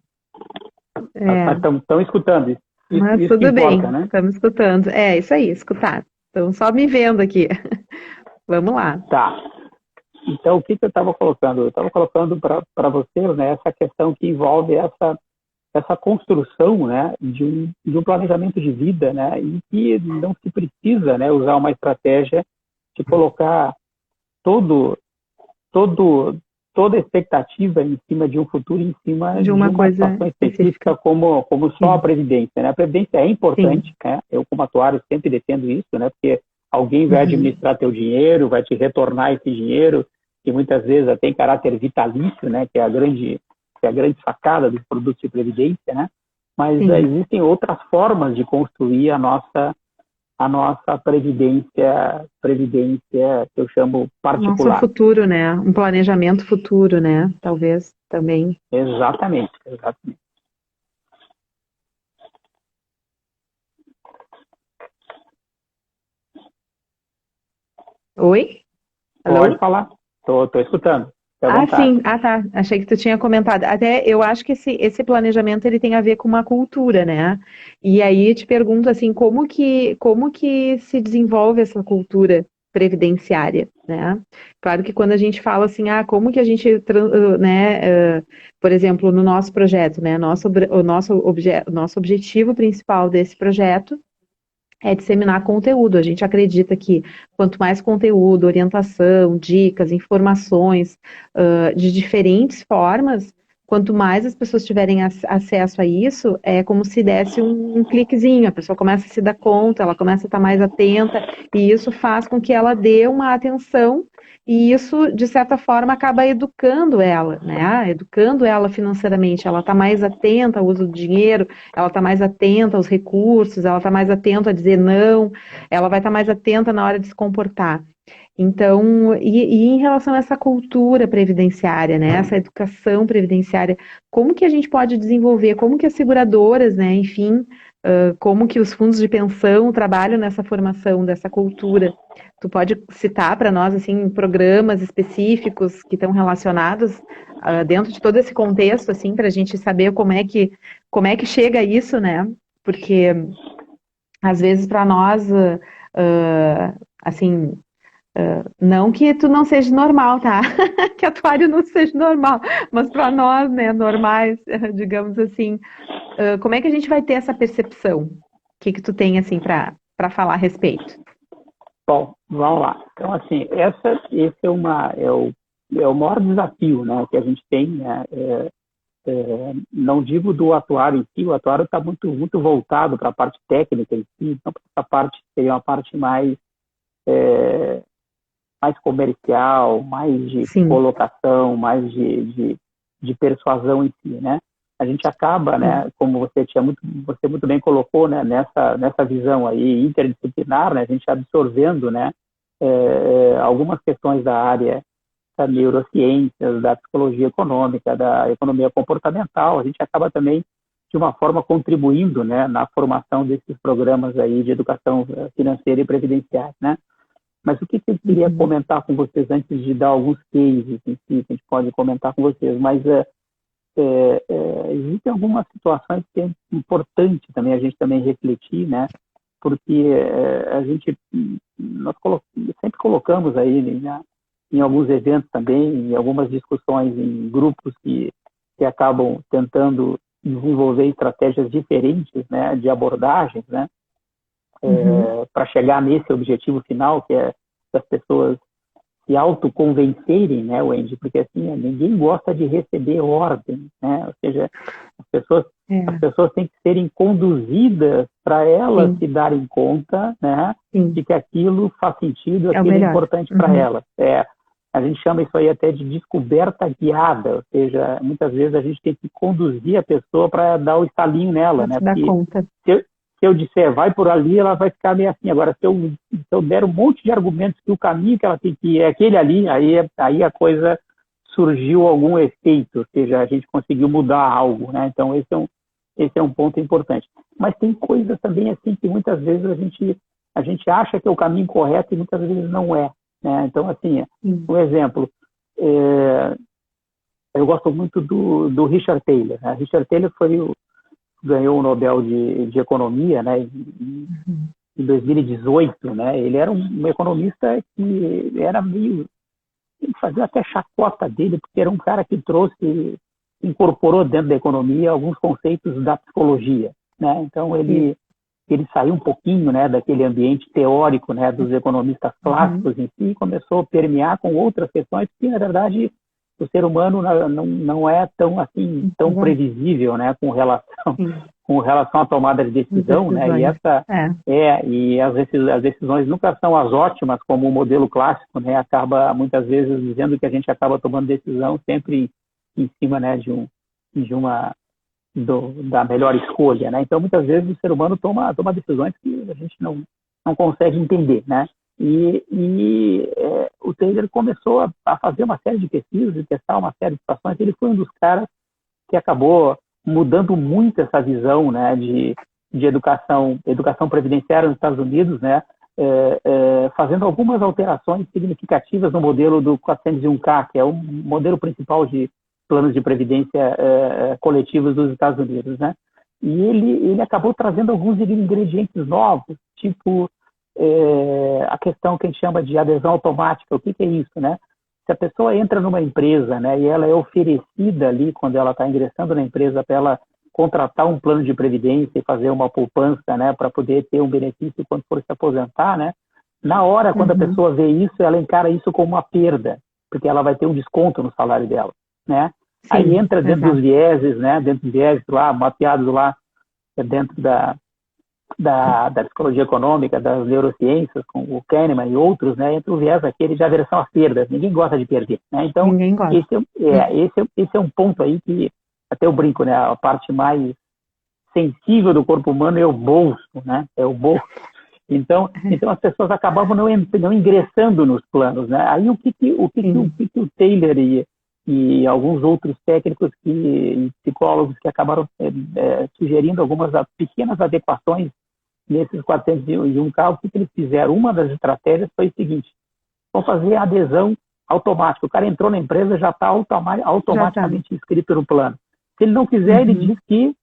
Mas estão escutando isso. Mas isso tudo bem, importa, né? estamos escutando. Isso aí, escutar. Estão só me vendo aqui. Vamos lá. Tá. Então, o que eu estava colocando? Eu estava colocando para você, né, essa questão que envolve essa construção, né, de um planejamento de vida, né, e que não se precisa, né, usar uma estratégia de colocar toda a expectativa em cima de um futuro, em cima de uma situação específica como só a previdência, né? A previdência é importante, né? Eu, como atuário, sempre defendo isso, né? Porque alguém vai administrar teu dinheiro, vai te retornar esse dinheiro, que muitas vezes tem caráter vitalício, né? Que é a grande sacada dos produtos de previdência, né? Mas existem outras formas de construir a nossa previdência que eu chamo particular. Nosso futuro, né? Um planejamento futuro, né? Talvez também. Exatamente. Oi? Alô? Pode falar. Tô escutando. Sim. Tá. Achei que tu tinha comentado. Até eu acho que esse planejamento ele tem a ver com uma cultura, né? E aí te pergunto assim, como que se desenvolve essa cultura previdenciária, né? Claro que quando a gente fala assim, como que a gente, né, por exemplo, no nosso projeto, né, o nosso objetivo principal desse projeto é disseminar conteúdo. A gente acredita que quanto mais conteúdo, orientação, dicas, informações de diferentes formas, quanto mais as pessoas tiverem acesso a isso, é como se desse um cliquezinho, a pessoa começa a se dar conta, ela começa a estar mais atenta, e isso faz com que ela dê uma atenção, e isso, de certa forma, acaba educando ela, né? Educando ela financeiramente, ela está mais atenta ao uso do dinheiro, ela está mais atenta aos recursos, ela está mais atenta a dizer não, ela vai estar mais atenta na hora de se comportar. Então, e em relação a essa cultura previdenciária, né, essa educação previdenciária, como que a gente pode desenvolver, como que as seguradoras, né, enfim, como que os fundos de pensão trabalham nessa formação dessa cultura? Tu pode citar para nós, assim, programas específicos que estão relacionados dentro de todo esse contexto, assim, para a gente saber como é que chega a isso, né? Porque, às vezes, para nós, assim, não que tu não seja normal, tá? Que atuário não seja normal, mas para nós, né, normais, digamos assim, como é que a gente vai ter essa percepção? O que tu tem, assim, para falar a respeito? Bom, vamos lá. Então, assim, esse é o maior desafio, né, que a gente tem, né, não digo do atuário em si, o atuário está muito, muito voltado para a parte técnica em si, então essa parte seria uma parte mais comercial, mais de Sim. colocação, mais de persuasão em si, né? A gente acaba, né, como você muito bem colocou, né, nessa visão aí interdisciplinar, né, a gente absorvendo, né, algumas questões da área da neurociências, da psicologia econômica, da economia comportamental, a gente acaba também de uma forma contribuindo, né, na formação desses programas aí de educação financeira e previdenciária, né? Mas o que eu queria comentar com vocês antes de dar alguns cases em si, que a gente pode comentar com vocês, mas existem algumas situações que é importante também a gente também refletir, né? Porque nós sempre colocamos aí, né, em alguns eventos também, em algumas discussões em grupos que acabam tentando desenvolver estratégias diferentes, né, de abordagens, né? Para chegar nesse objetivo final, que é das pessoas se autoconvencerem, né, Wendy? Porque assim, ninguém gosta de receber ordem, né? Ou seja, as pessoas têm que serem conduzidas para elas se darem conta, né, de que aquilo faz sentido, aquilo é importante para elas. A gente chama isso aí até de descoberta guiada, ou seja, muitas vezes a gente tem que conduzir a pessoa para dar o estalinho nela, né? Dar conta. Se eu disser, vai por ali, ela vai ficar meio assim. Agora, se eu der um monte de argumentos que o caminho que ela tem que ir é aquele ali, aí a coisa surgiu algum efeito, ou seja, a gente conseguiu mudar algo, né? Então, esse é um ponto importante. Mas tem coisas também assim que muitas vezes a gente acha que é o caminho correto e muitas vezes não é, né? Então, assim, um exemplo, eu gosto muito do Richard Thaler, né? Richard Thaler ganhou o Nobel de Economia, né, em 2018, né? Ele era um economista que era meio... fazia até chacota dele, porque era um cara que incorporou dentro da economia alguns conceitos da psicologia, né? Então, ele saiu um pouquinho, né, daquele ambiente teórico, né, dos economistas clássicos em si, e começou a permear com outras questões que, na verdade, o ser humano não é tão assim tão previsível, né, com relação à tomada de decisão, né? E as decisões nunca são as ótimas como o modelo clássico, né? Acaba muitas vezes dizendo que a gente acaba tomando decisão sempre em cima, né, da melhor escolha, né? Então muitas vezes o ser humano toma decisões que a gente não consegue entender, né? O Taylor começou a fazer uma série de pesquisas e testar uma série de situações. Ele foi um dos caras que acabou mudando muito essa visão, né, de educação previdenciária nos Estados Unidos, né, fazendo algumas alterações significativas no modelo do 401k, que é o modelo principal de planos de previdência coletivos dos Estados Unidos, né? E ele acabou trazendo alguns ingredientes novos, tipo a questão que a gente chama de adesão automática. O que é isso, né? Se a pessoa entra numa empresa, né, e ela é oferecida ali, quando ela está ingressando na empresa, para ela contratar um plano de previdência e fazer uma poupança, né, para poder ter um benefício quando for se aposentar, né? Na hora, quando a pessoa vê isso, ela encara isso como uma perda, porque ela vai ter um desconto no salário dela, né? Aí entra dentro dos vieses, né? Dentro dos vieses lá, mapeados lá, dentro da psicologia econômica, das neurociências, com o Kahneman e outros, né? Entra o viés aquele de aversão às perdas. Ninguém gosta de perder, né? Então, Ninguém gosta. esse é um ponto aí que até eu brinco, né? A parte mais sensível do corpo humano é o bolso, né? É o bolso. Então as pessoas acabavam não ingressando nos planos, né? Aí o que o Taylor e alguns outros técnicos e psicólogos que acabaram sugerindo algumas pequenas adequações nesses 401K, o que eles fizeram? Uma das estratégias foi o seguinte: vão fazer a adesão automática. O cara entrou na empresa, já está automaticamente inscrito no plano. Se ele não quiser, ele diz que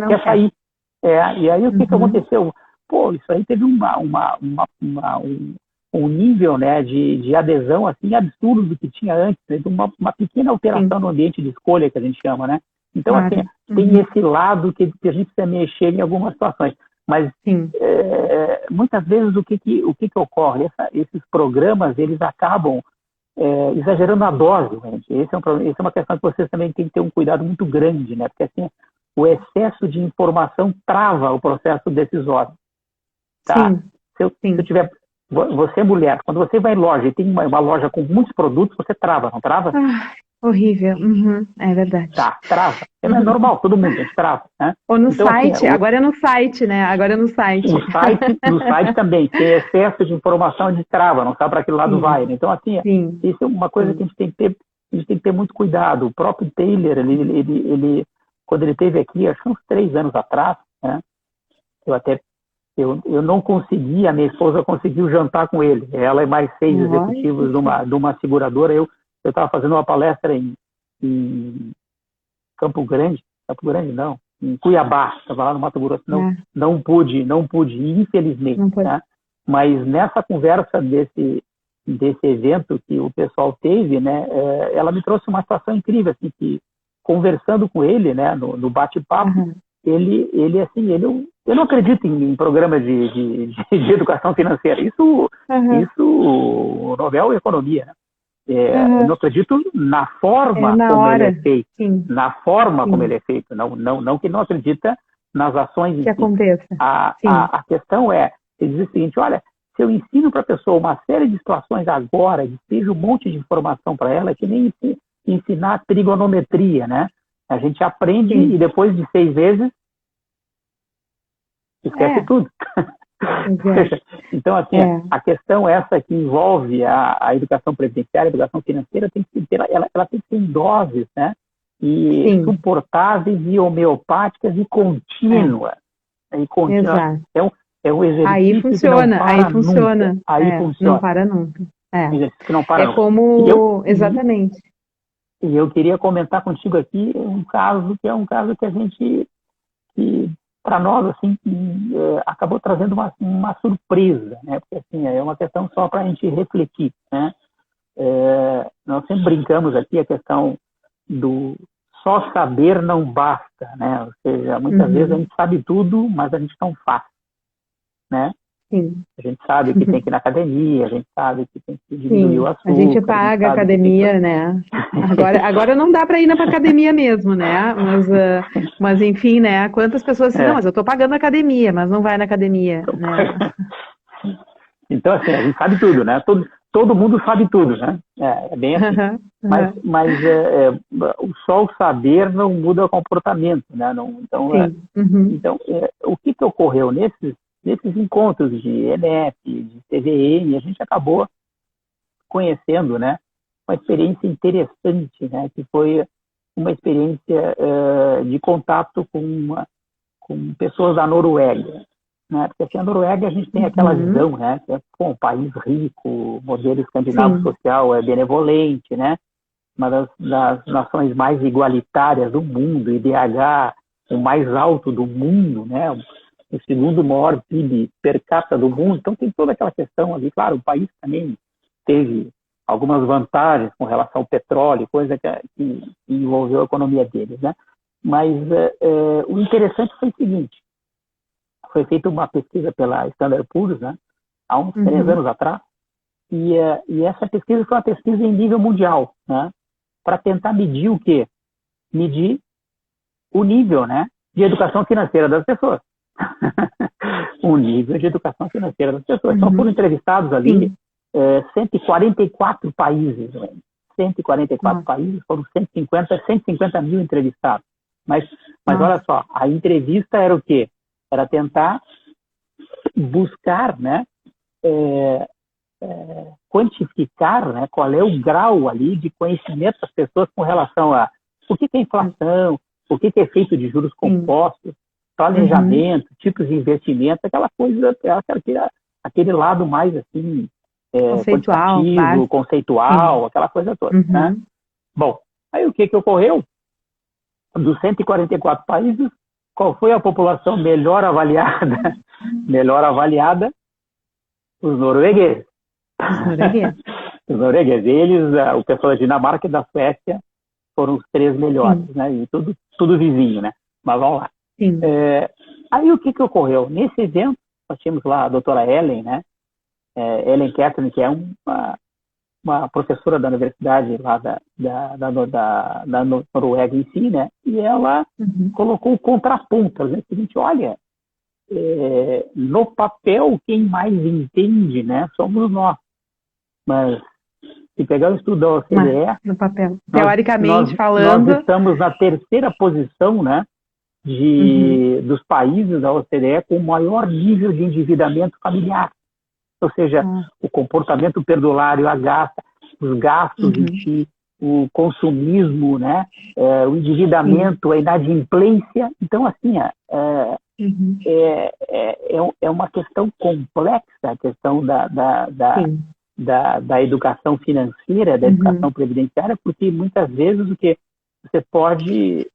quer sair. E aí o que aconteceu? Pô, isso aí teve um nível, né, de adesão assim absurdo do que tinha antes, né, uma pequena alteração no ambiente de escolha, que a gente chama, né? Então, assim, tem esse lado que a gente precisa mexer em algumas situações. Mas, muitas vezes, o que ocorre? Esses programas, eles acabam exagerando a dose, gente. Esse é uma questão que vocês também têm que ter um cuidado muito grande, né? Porque, assim, o excesso de informação trava o processo decisório. Tá? Se eu tiver... Você é mulher, quando você vai em loja e tem uma loja com muitos produtos, você trava, não trava? Horrível, é verdade. Tá, trava. É normal, todo mundo, a gente trava, né? Ou no site, assim, agora é no site, né? Agora é no site. No site também, tem excesso de informação, de trava, não sabe para que lado vai. Né? Então, assim, isso é uma coisa que a gente tem que ter muito cuidado. O próprio Taylor, ele quando ele esteve aqui, acho que uns 3 anos atrás, né? Eu não consegui, a minha esposa conseguiu jantar com ele. Ela e mais 6 executivos de uma seguradora. Eu estava fazendo uma palestra em Campo Grande não, em Cuiabá, estava lá no Mato Grosso. Não pude, infelizmente. Né? Mas nessa conversa desse evento que o pessoal teve, né, ela me trouxe uma situação incrível, assim, que conversando com ele, né, no bate-papo, eu não acredito em programa de educação financeira. Isso Nobel Economia, né? Eu não acredito na forma como ele é feito. Na forma como ele é feito. Não que não acredita nas ações em si. Aconteça. A questão ele diz o seguinte: olha, se eu ensino para a pessoa uma série de situações agora, despejo um monte de informação para ela, é que nem ensinar trigonometria, né? A gente aprende e depois de 6 vezes esquece tudo. Então, assim, a questão essa que envolve a educação previdenciária, a educação financeira, ela tem que ser em doses, né? E suportáveis e homeopáticas e contínuas. Exato. É um exercício aí funciona, que não para nunca. Aí funciona. Não para nunca. Um exercício que não para nunca. Como... Exatamente. E eu queria comentar contigo aqui um caso que a gente... para nós, assim, acabou trazendo uma surpresa, né? Porque, assim, é uma questão só para a gente refletir, né? Nós sempre brincamos aqui a questão do só saber não basta, né? Ou seja, muitas vezes a gente sabe tudo, mas a gente não faz, né? A gente sabe que tem que ir na academia, a gente sabe que tem que diminuir o açúcar. A gente paga a academia, né? Agora não dá para ir na academia mesmo, né? Mas enfim, né? Quantas pessoas dizem, não, mas eu estou pagando a academia, mas não vai na academia, né? Então, assim, a gente sabe tudo, né? Todo mundo sabe tudo, né? É bem assim. Mas só o saber não muda o comportamento, né? Então, o que ocorreu nesses encontros de ENEP, de CVM, a gente acabou conhecendo, né, uma experiência interessante, né, que foi uma experiência de contato com pessoas da Noruega, né, porque assim, a Noruega a gente tem aquela visão, né, que é um país rico, modelo escandinavo social é benevolente, né, uma das nações mais igualitárias do mundo, IDH o mais alto do mundo, né, o segundo maior PIB per capita do mundo. Então tem toda aquela questão ali. Claro, o país também teve algumas vantagens com relação ao petróleo, coisa que envolveu a economia deles, né? Mas o interessante foi o seguinte: foi feita uma pesquisa pela Standard Poor's, né, há uns 3 anos atrás, e essa pesquisa foi uma pesquisa em nível mundial, né? para tentar medir o quê? Medir o nível, né, de educação financeira das pessoas. O nível de educação financeira das pessoas. Então foram entrevistados ali 144 países, 144 países, foram 150 mil entrevistados. Mas olha só, a entrevista era o quê? Era tentar buscar, né, quantificar, né, qual é o grau ali de conhecimento das pessoas com relação a o que é inflação, o que é efeito de juros compostos, planejamento, tipos de investimento, aquela coisa, aquele lado mais assim, quantitativo, conceitual, aquela coisa toda. Né? Bom, aí o que ocorreu? Dos 144 países, qual foi a população melhor avaliada? Melhor avaliada? Os noruegueses. Os noruegueses. Eles, o pessoal da Dinamarca e da Suécia, foram os 3 melhores, né? E tudo vizinho, né? Mas vamos lá. Aí o que ocorreu? Nesse evento, nós tínhamos lá a doutora Ellen, né? Ellen Catherine, que é uma professora da universidade lá da Noruega em si, né? E ela colocou o contraponto, ela disse o seguinte, olha, no papel quem mais entende, né, somos nós. Mas se pegar o estudo da OCDE, no papel, teoricamente falando, nós estamos na 3ª posição, né, dos países da OCDE com o maior nível de endividamento familiar. Ou seja, o comportamento perdulário, os gastos em si, o consumismo, né, o endividamento, a inadimplência. Então, assim, é uma questão complexa, a questão da educação financeira, da educação previdenciária, porque muitas vezes você pode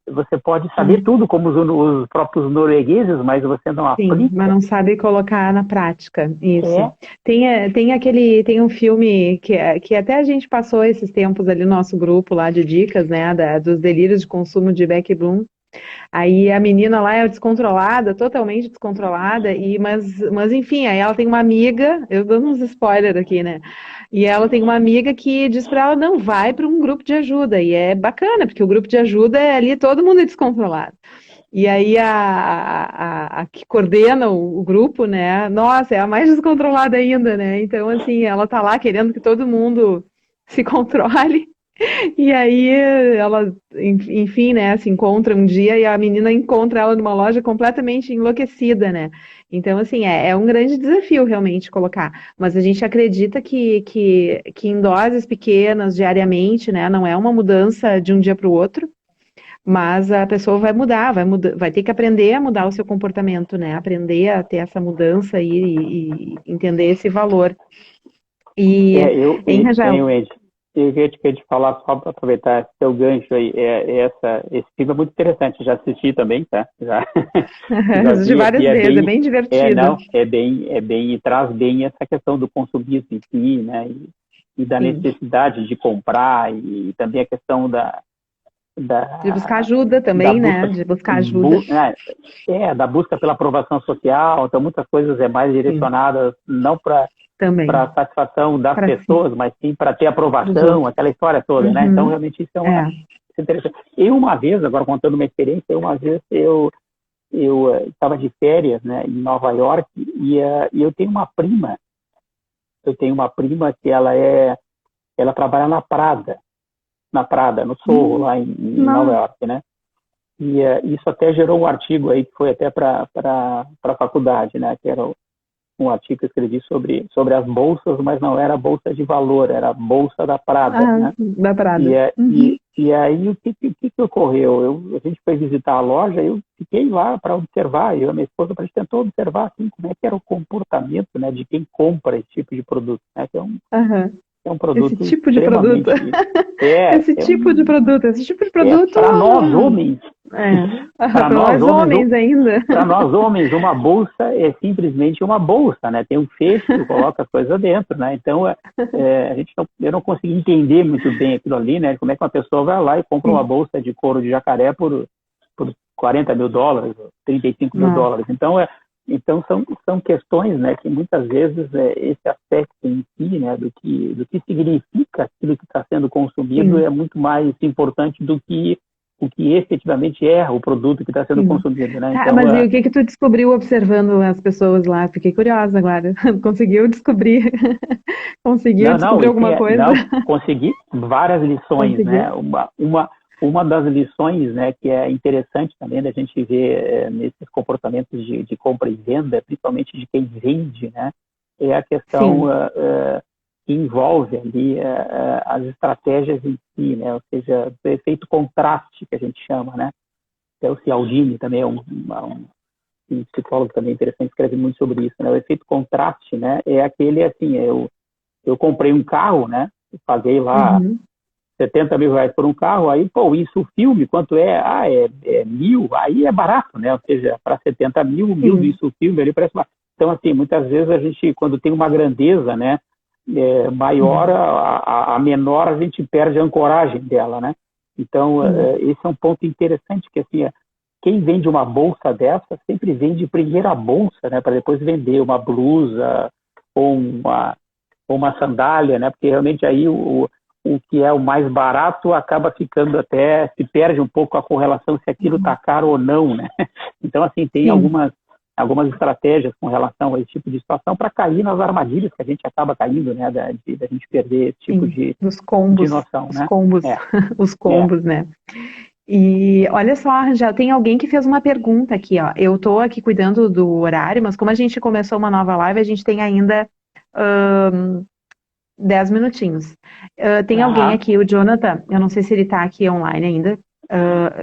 saber tudo, como os próprios noruegueses, mas você não aplica. Mas não sabe colocar na prática, isso. Tem um filme que até a gente passou esses tempos ali no nosso grupo lá de dicas, né, dos delírios de consumo de Beck Bloom. Aí a menina lá é descontrolada, totalmente descontrolada, mas enfim, aí ela tem uma amiga, eu dando uns spoilers aqui, né? E ela tem uma amiga que diz pra ela, não, vai para um grupo de ajuda. E é bacana, porque o grupo de ajuda é ali, todo mundo é descontrolado. E aí a que coordena o grupo, né? Nossa, é a mais descontrolada ainda, né? Então, assim, ela tá lá querendo que todo mundo se controle. E aí ela, enfim, né, se encontra um dia e a menina encontra ela numa loja completamente enlouquecida, né? Então, assim, é um grande desafio realmente colocar. Mas a gente acredita que em doses pequenas, diariamente, né, não é uma mudança de um dia para o outro, mas a pessoa vai mudar, vai ter que aprender a mudar o seu comportamento, né? Aprender a ter essa mudança e entender esse valor. Rafael? Eu queria te falar, só para aproveitar esse seu gancho aí, esse filme é muito interessante, já assisti também, tá? Já assisti várias vezes, é bem divertido. E traz bem essa questão do consumismo em si, né? E da necessidade de comprar, e também a questão de buscar ajuda também, né? De buscar ajuda. Da busca pela aprovação social, então muitas coisas mais direcionadas não para satisfação das pessoas, mas sim para ter aprovação, aquela história toda, né? Então, realmente, isso é interessante. Eu, uma vez, agora contando uma experiência, eu estava de férias, né, em Nova York, e eu tenho uma prima que ela trabalha na Prada, no Sorro, lá em Nova York, né? E isso até gerou um artigo aí que foi até para a faculdade, né? Que era um artigo que eu escrevi sobre as bolsas, mas não era a bolsa de valor, era a bolsa da Prada, né? Da Prada. E aí o que ocorreu? A gente foi visitar a loja, eu fiquei lá para observar, eu e a minha esposa, a gente tentou observar assim, como é que era o comportamento, né, de quem compra esse tipo de produto, né? Que é um produto esse tipo de produto. Esse tipo de produto. Para nós homens. Para nós homens ainda. Para nós homens, uma bolsa é simplesmente uma bolsa, né? Tem um fecho, coloca as coisas dentro, né? Então, eu não consegui entender muito bem aquilo ali, né? Como é que uma pessoa vai lá e compra uma bolsa de couro de jacaré por $40 mil, $35 mil. Então, Então, são questões, né, que muitas vezes esse aspecto em si, né, do que significa aquilo que está sendo consumido Sim. é muito mais importante do que o que efetivamente é o produto que está sendo Sim. consumido, né? Tá, Então, mas e o que tu descobriu observando as pessoas lá? Fiquei curiosa agora. Conseguiu descobrir? Conseguiu não, descobrir enfim, alguma coisa? não, consegui várias lições, Conseguiu. né? Uma das lições, né, que é interessante também da gente ver nesses comportamentos de compra e venda, principalmente de quem vende, né, é a questão Sim. que envolve ali as estratégias em si, né, ou seja, o efeito contraste que a gente chama, né. Até o Cialdini também é um psicólogo também interessante, escreve muito sobre isso, né. O efeito contraste, né, é aquele assim, eu comprei um carro, né, paguei lá Uhum. 70 mil reais por um carro, aí, pô, isso o filme, quanto é? Ah, é 1.000, aí é barato, né? Ou seja, para 70 mil, 1.000 Sim. isso o filme, ele parece barato. Então, assim, muitas vezes a gente, quando tem uma grandeza, né, maior, Uhum. a menor, a gente perde a ancoragem dela, né? Então, Sim. esse é um ponto interessante, que assim, quem vende uma bolsa dessa sempre vende primeiro a bolsa, né, para depois vender uma blusa ou uma sandália, né? Porque realmente aí o que é o mais barato acaba ficando até, se perde um pouco a correlação se aquilo está Uhum. caro ou não, né? Então, assim, tem Sim. algumas estratégias com relação a esse tipo de situação para cair nas armadilhas que a gente acaba caindo, né? Da gente perder esse tipo Sim. de Dos combos. noção, Os né? combos. É, Os é. combos, né? E olha só, já tem alguém que fez uma pergunta aqui, ó. Eu tô aqui cuidando do horário, mas como a gente começou uma nova live, a gente tem ainda 10 minutinhos. Tem alguém Aham. aqui, o Jonathan, eu não sei se ele tá aqui online ainda.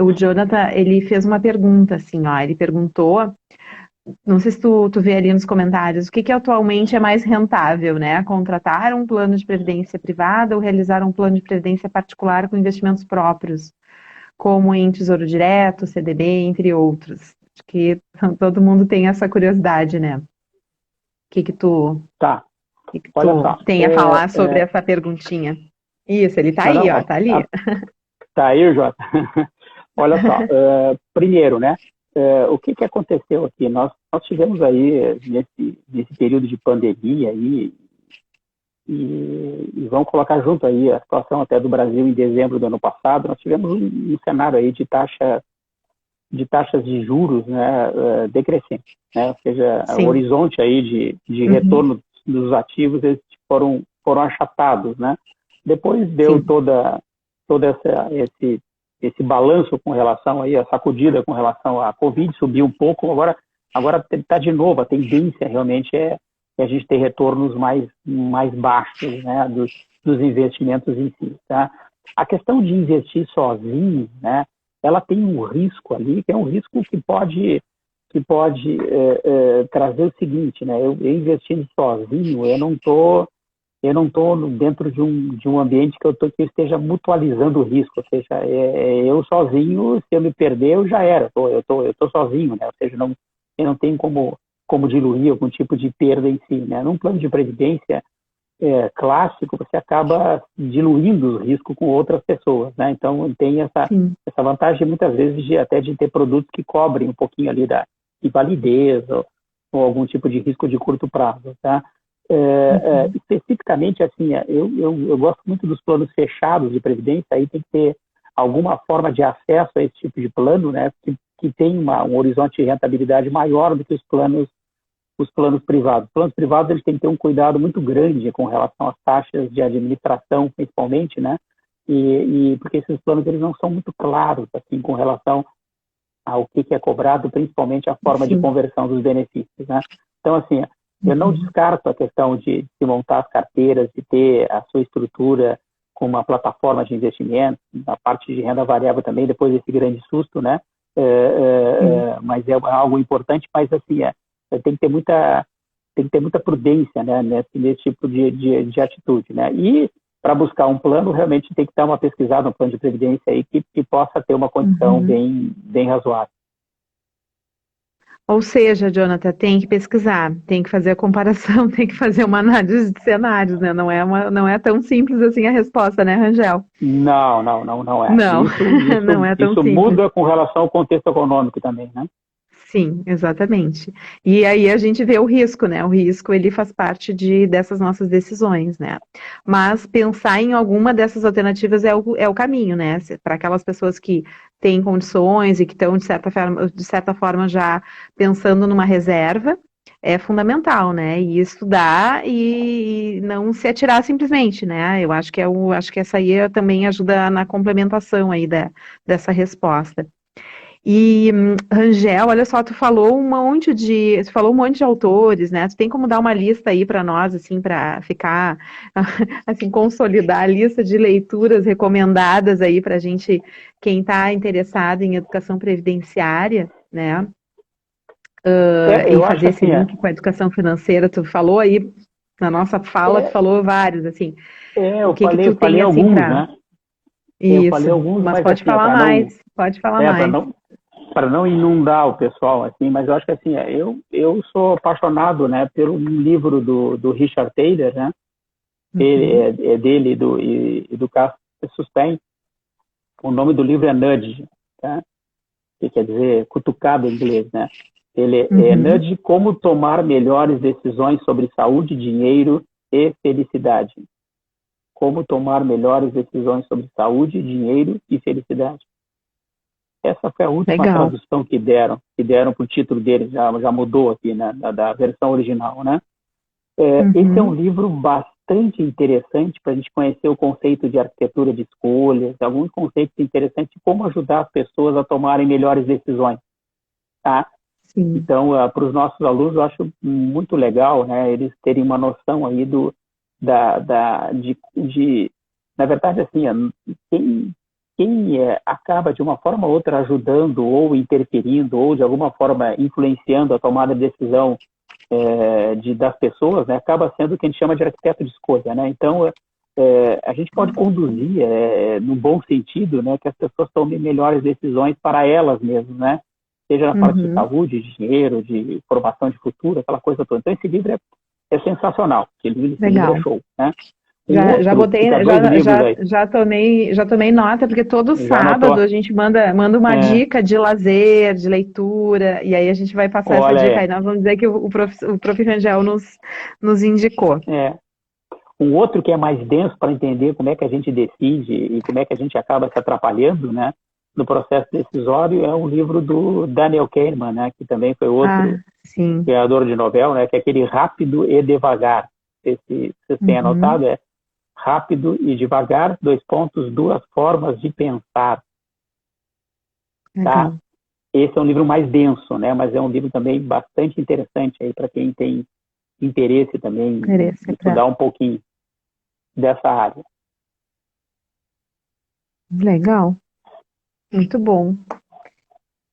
O Jonathan, ele fez uma pergunta, assim, ó. Ele perguntou, não sei se tu vê ali nos comentários, o que que atualmente é mais rentável, né? Contratar um plano de previdência privada ou realizar um plano de previdência particular com investimentos próprios, como em Tesouro Direto, CDB, entre outros. Acho que todo mundo tem essa curiosidade, né? Tá, O que que olha tu só. tem a falar sobre essa perguntinha? Isso, ele tá Não, aí, não, ó, tá ali. tá aí, Jota. Olha só, primeiro, né? O que aconteceu aqui? Nós tivemos aí, nesse período de pandemia aí, e vamos colocar junto aí a situação até do Brasil em dezembro do ano passado, nós tivemos um cenário aí de taxas de juros, né, decrescente, né? Ou seja, o Sim. horizonte aí de Uhum. retorno dos ativos, eles foram achatados, né? Depois deu Sim. todo esse balanço com relação aí, a sacudida com relação à Covid, subiu um pouco, agora está de novo, a tendência realmente é a gente ter retornos mais baixos, né, dos investimentos em si, tá? A questão de investir sozinho, né, ela tem um risco ali, que é um risco que pode trazer o seguinte, né, eu investindo sozinho, eu não tô dentro de um ambiente que eu esteja mutualizando o risco, ou seja, eu sozinho, se eu me perder, eu já era, eu tô sozinho, né? Ou seja, eu não tenho como diluir algum tipo de perda em si, né? Num plano de previdência clássico, você acaba diluindo o risco com outras pessoas, né? Então, tem Sim. essa vantagem, muitas vezes, até de ter produtos que cobrem um pouquinho ali de validez ou algum tipo de risco de curto prazo, tá? Uhum. Especificamente, assim, eu gosto muito dos planos fechados de previdência, aí tem que ter alguma forma de acesso a esse tipo de plano, né, que tem um horizonte de rentabilidade maior do que os planos privados. Os planos privados, eles têm que ter um cuidado muito grande com relação às taxas de administração, principalmente, né, e porque esses planos, eles não são muito claros, assim, com relação ao que é cobrado, principalmente a forma de Sim. conversão dos benefícios, né? Então, assim, eu não Uhum. descarto a questão de montar as carteiras, de ter a sua estrutura com uma plataforma de investimento, a parte de renda variável também, depois desse grande susto, né? Sim. Mas é algo importante, mas assim, tem que ter muita prudência, né, nesse tipo de atitude, né? E para buscar um plano, realmente tem que dar uma pesquisada, um plano de previdência aí que possa ter uma condição Uhum. bem razoável. Ou seja, Jonathan, tem que pesquisar, tem que fazer a comparação, tem que fazer uma análise de cenários, né? Não é tão simples assim a resposta, né, Rangel? Não, não, não, não é. Não, Isso, não isso, é tão isso simples. muda com relação ao contexto econômico também, né? Sim, exatamente. E aí a gente vê o risco, né? O risco, ele faz parte dessas nossas decisões, né? Mas pensar em alguma dessas alternativas é o caminho, né? Para aquelas pessoas que têm condições e que estão, de certa forma, já pensando numa reserva, é fundamental, né? E estudar e não se atirar simplesmente, né? Eu acho que essa aí também ajuda na complementação aí dessa resposta. E, Rangel, olha só, tu falou um monte de autores, né? Tu tem como dar uma lista aí para nós, assim, para ficar, assim, consolidar a lista de leituras recomendadas aí para gente, quem está interessado em educação previdenciária, né? E Eu acho fazer esse assim, link com a educação financeira. Tu falou aí na nossa fala, tu é, falou vários, assim. O eu que que tu falei tem assim alguns, para né? Eu falei isso? alguns, Mas mas pode assim, falar mais, pode falar para mais. não para não inundar o pessoal, assim, mas eu acho que assim, eu sou apaixonado, né, pelo livro do Richard Taylor, né? Ele Uhum, é dele e do Cass Sustain. O nome do livro é Nudge, tá? Que quer dizer cutucado em inglês, né? Ele é uhum. Nudge, como tomar melhores decisões sobre saúde, dinheiro e felicidade. Como tomar melhores decisões sobre saúde, dinheiro e felicidade. Essa foi a última Legal. tradução que deram para o título dele, já mudou aqui, né, da versão original, né? Esse é um Uhum, livro bastante interessante para a gente conhecer o conceito de arquitetura de escolhas, alguns conceitos interessantes de como ajudar as pessoas a tomarem melhores decisões, tá? sim. Então, para os nossos alunos, eu acho muito legal, né, eles terem uma noção aí na verdade, assim, quem acaba de uma forma ou outra ajudando ou interferindo ou de alguma forma influenciando a tomada de decisão das pessoas, né, acaba sendo o que a gente chama de arquiteto de escolha, né? Então, a gente pode conduzir, no bom sentido, né, que as pessoas tomem melhores decisões para elas mesmas, né? Seja na parte de Uhum. saúde, de dinheiro, de formação de futuro, aquela coisa toda. Então, esse livro é sensacional. Esse livro é Legal. show, né? Um Já outro, botei, fica dois já, livros já, aí. já tomei nota, porque todo Já sábado anotou? a gente manda uma É, dica de lazer, de leitura, e aí a gente vai passar essa olha dica aí. aí. Nós vamos dizer que o prof. Rangel nos indicou. É. Um outro que é mais denso para entender como é que a gente decide e como é que a gente acaba se atrapalhando, né, no processo decisório é um livro do Daniel Kahneman, né, que também foi Ah, outro sim. criador de Nobel, né, que é aquele Rápido e Devagar. Se vocês têm Uhum. anotado, é Rápido e Devagar, dois pontos, duas formas de pensar, tá? Legal. Esse é um livro mais denso, né, mas é um livro também bastante interessante aí para quem tem interesse também em Interesse para. estudar um pouquinho dessa área. Legal. Muito bom.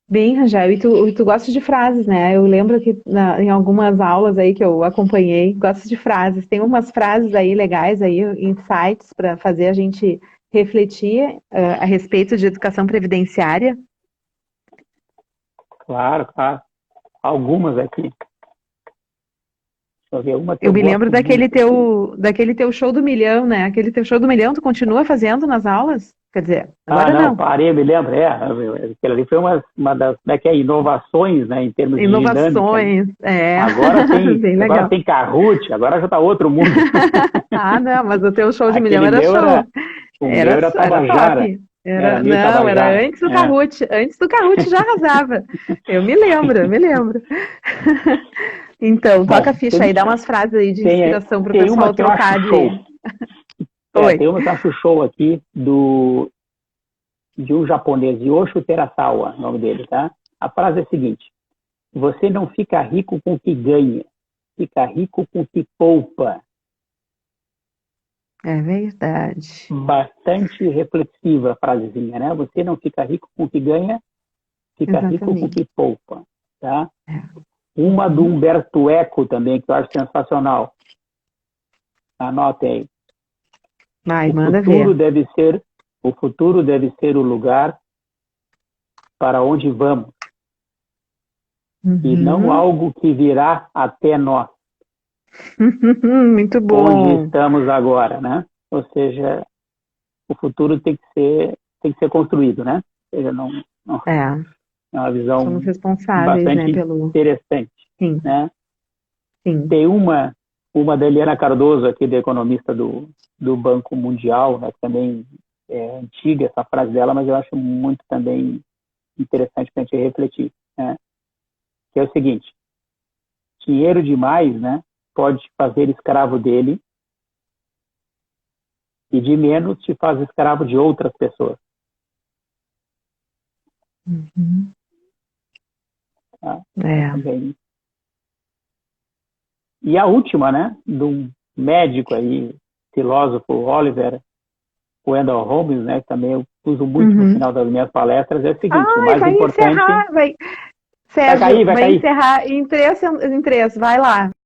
Bem, Rangel, e tu gosta de frases, né? Eu lembro que em algumas aulas aí que eu acompanhei, gosto de frases. Tem umas frases aí legais aí, insights para fazer a gente refletir a respeito de educação previdenciária. Claro, claro. Algumas aqui. Deixa eu ver, uma que Eu eu me lembro gosto daquele muito. teu show do milhão, né? Aquele teu show do milhão, tu continua fazendo nas aulas? Quer dizer, Ah, agora não, não. parei, me lembro. Aquilo ali foi uma das, como é que é, inovações, né, em termos de dinâmica, né? Inovações, bem Agora legal. tem Kahoot, agora já está outro mundo. Ah, não, mas o teu show de milhão Aquele era meu show. o meu Era, era era Tabajara. top. Era meio Não, era Tabajara. antes do Kahoot. Antes do Kahoot já arrasava. Eu me lembro, eu me lembro. Então, toca a Bom, ficha aí, dá umas frases aí de inspiração para o tem uma pessoal que eu acho trocar show. de. Oi. Tem uma que eu acho show aqui de um japonês, Yosho Terasawa, o nome dele, tá? A frase é a seguinte: você não fica rico com o que ganha, fica rico com o que poupa. É verdade. Bastante reflexiva a frasezinha, né? Você não fica rico com o que ganha, fica rico com o Exatamente. que poupa, tá? É. Uma do Uhum. Humberto Eco também, que eu acho sensacional. Anotem aí. Vai, O manda ver. futuro deve ser, o futuro deve ser o lugar para onde vamos, e não Uhum. algo que virá até nós, Muito onde bom. estamos agora, né? Ou seja, o futuro tem que ser construído, né? Ou seja, não, É. É uma visão Somos responsáveis, né, bastante pelo... interessante, Sim, né? sim. Tem uma da Eliana Cardoso, aqui, da economista do Banco Mundial, né, que também é antiga essa frase dela, mas eu acho muito também interessante para a gente refletir, né? Que é o seguinte: dinheiro demais, né, pode te fazer escravo dele, e de menos te faz escravo de outras pessoas. Uhum. Tá? É. Também. E a última, né, de um médico aí, filósofo, Oliver Wendell Holmes, né, que também eu uso muito no Uhum. final das minhas palestras, é o seguinte: o Ai, mais vai importante... encerrar, vai... Vai Sérgio, cair, vai vai cair. encerrar em três, vai lá.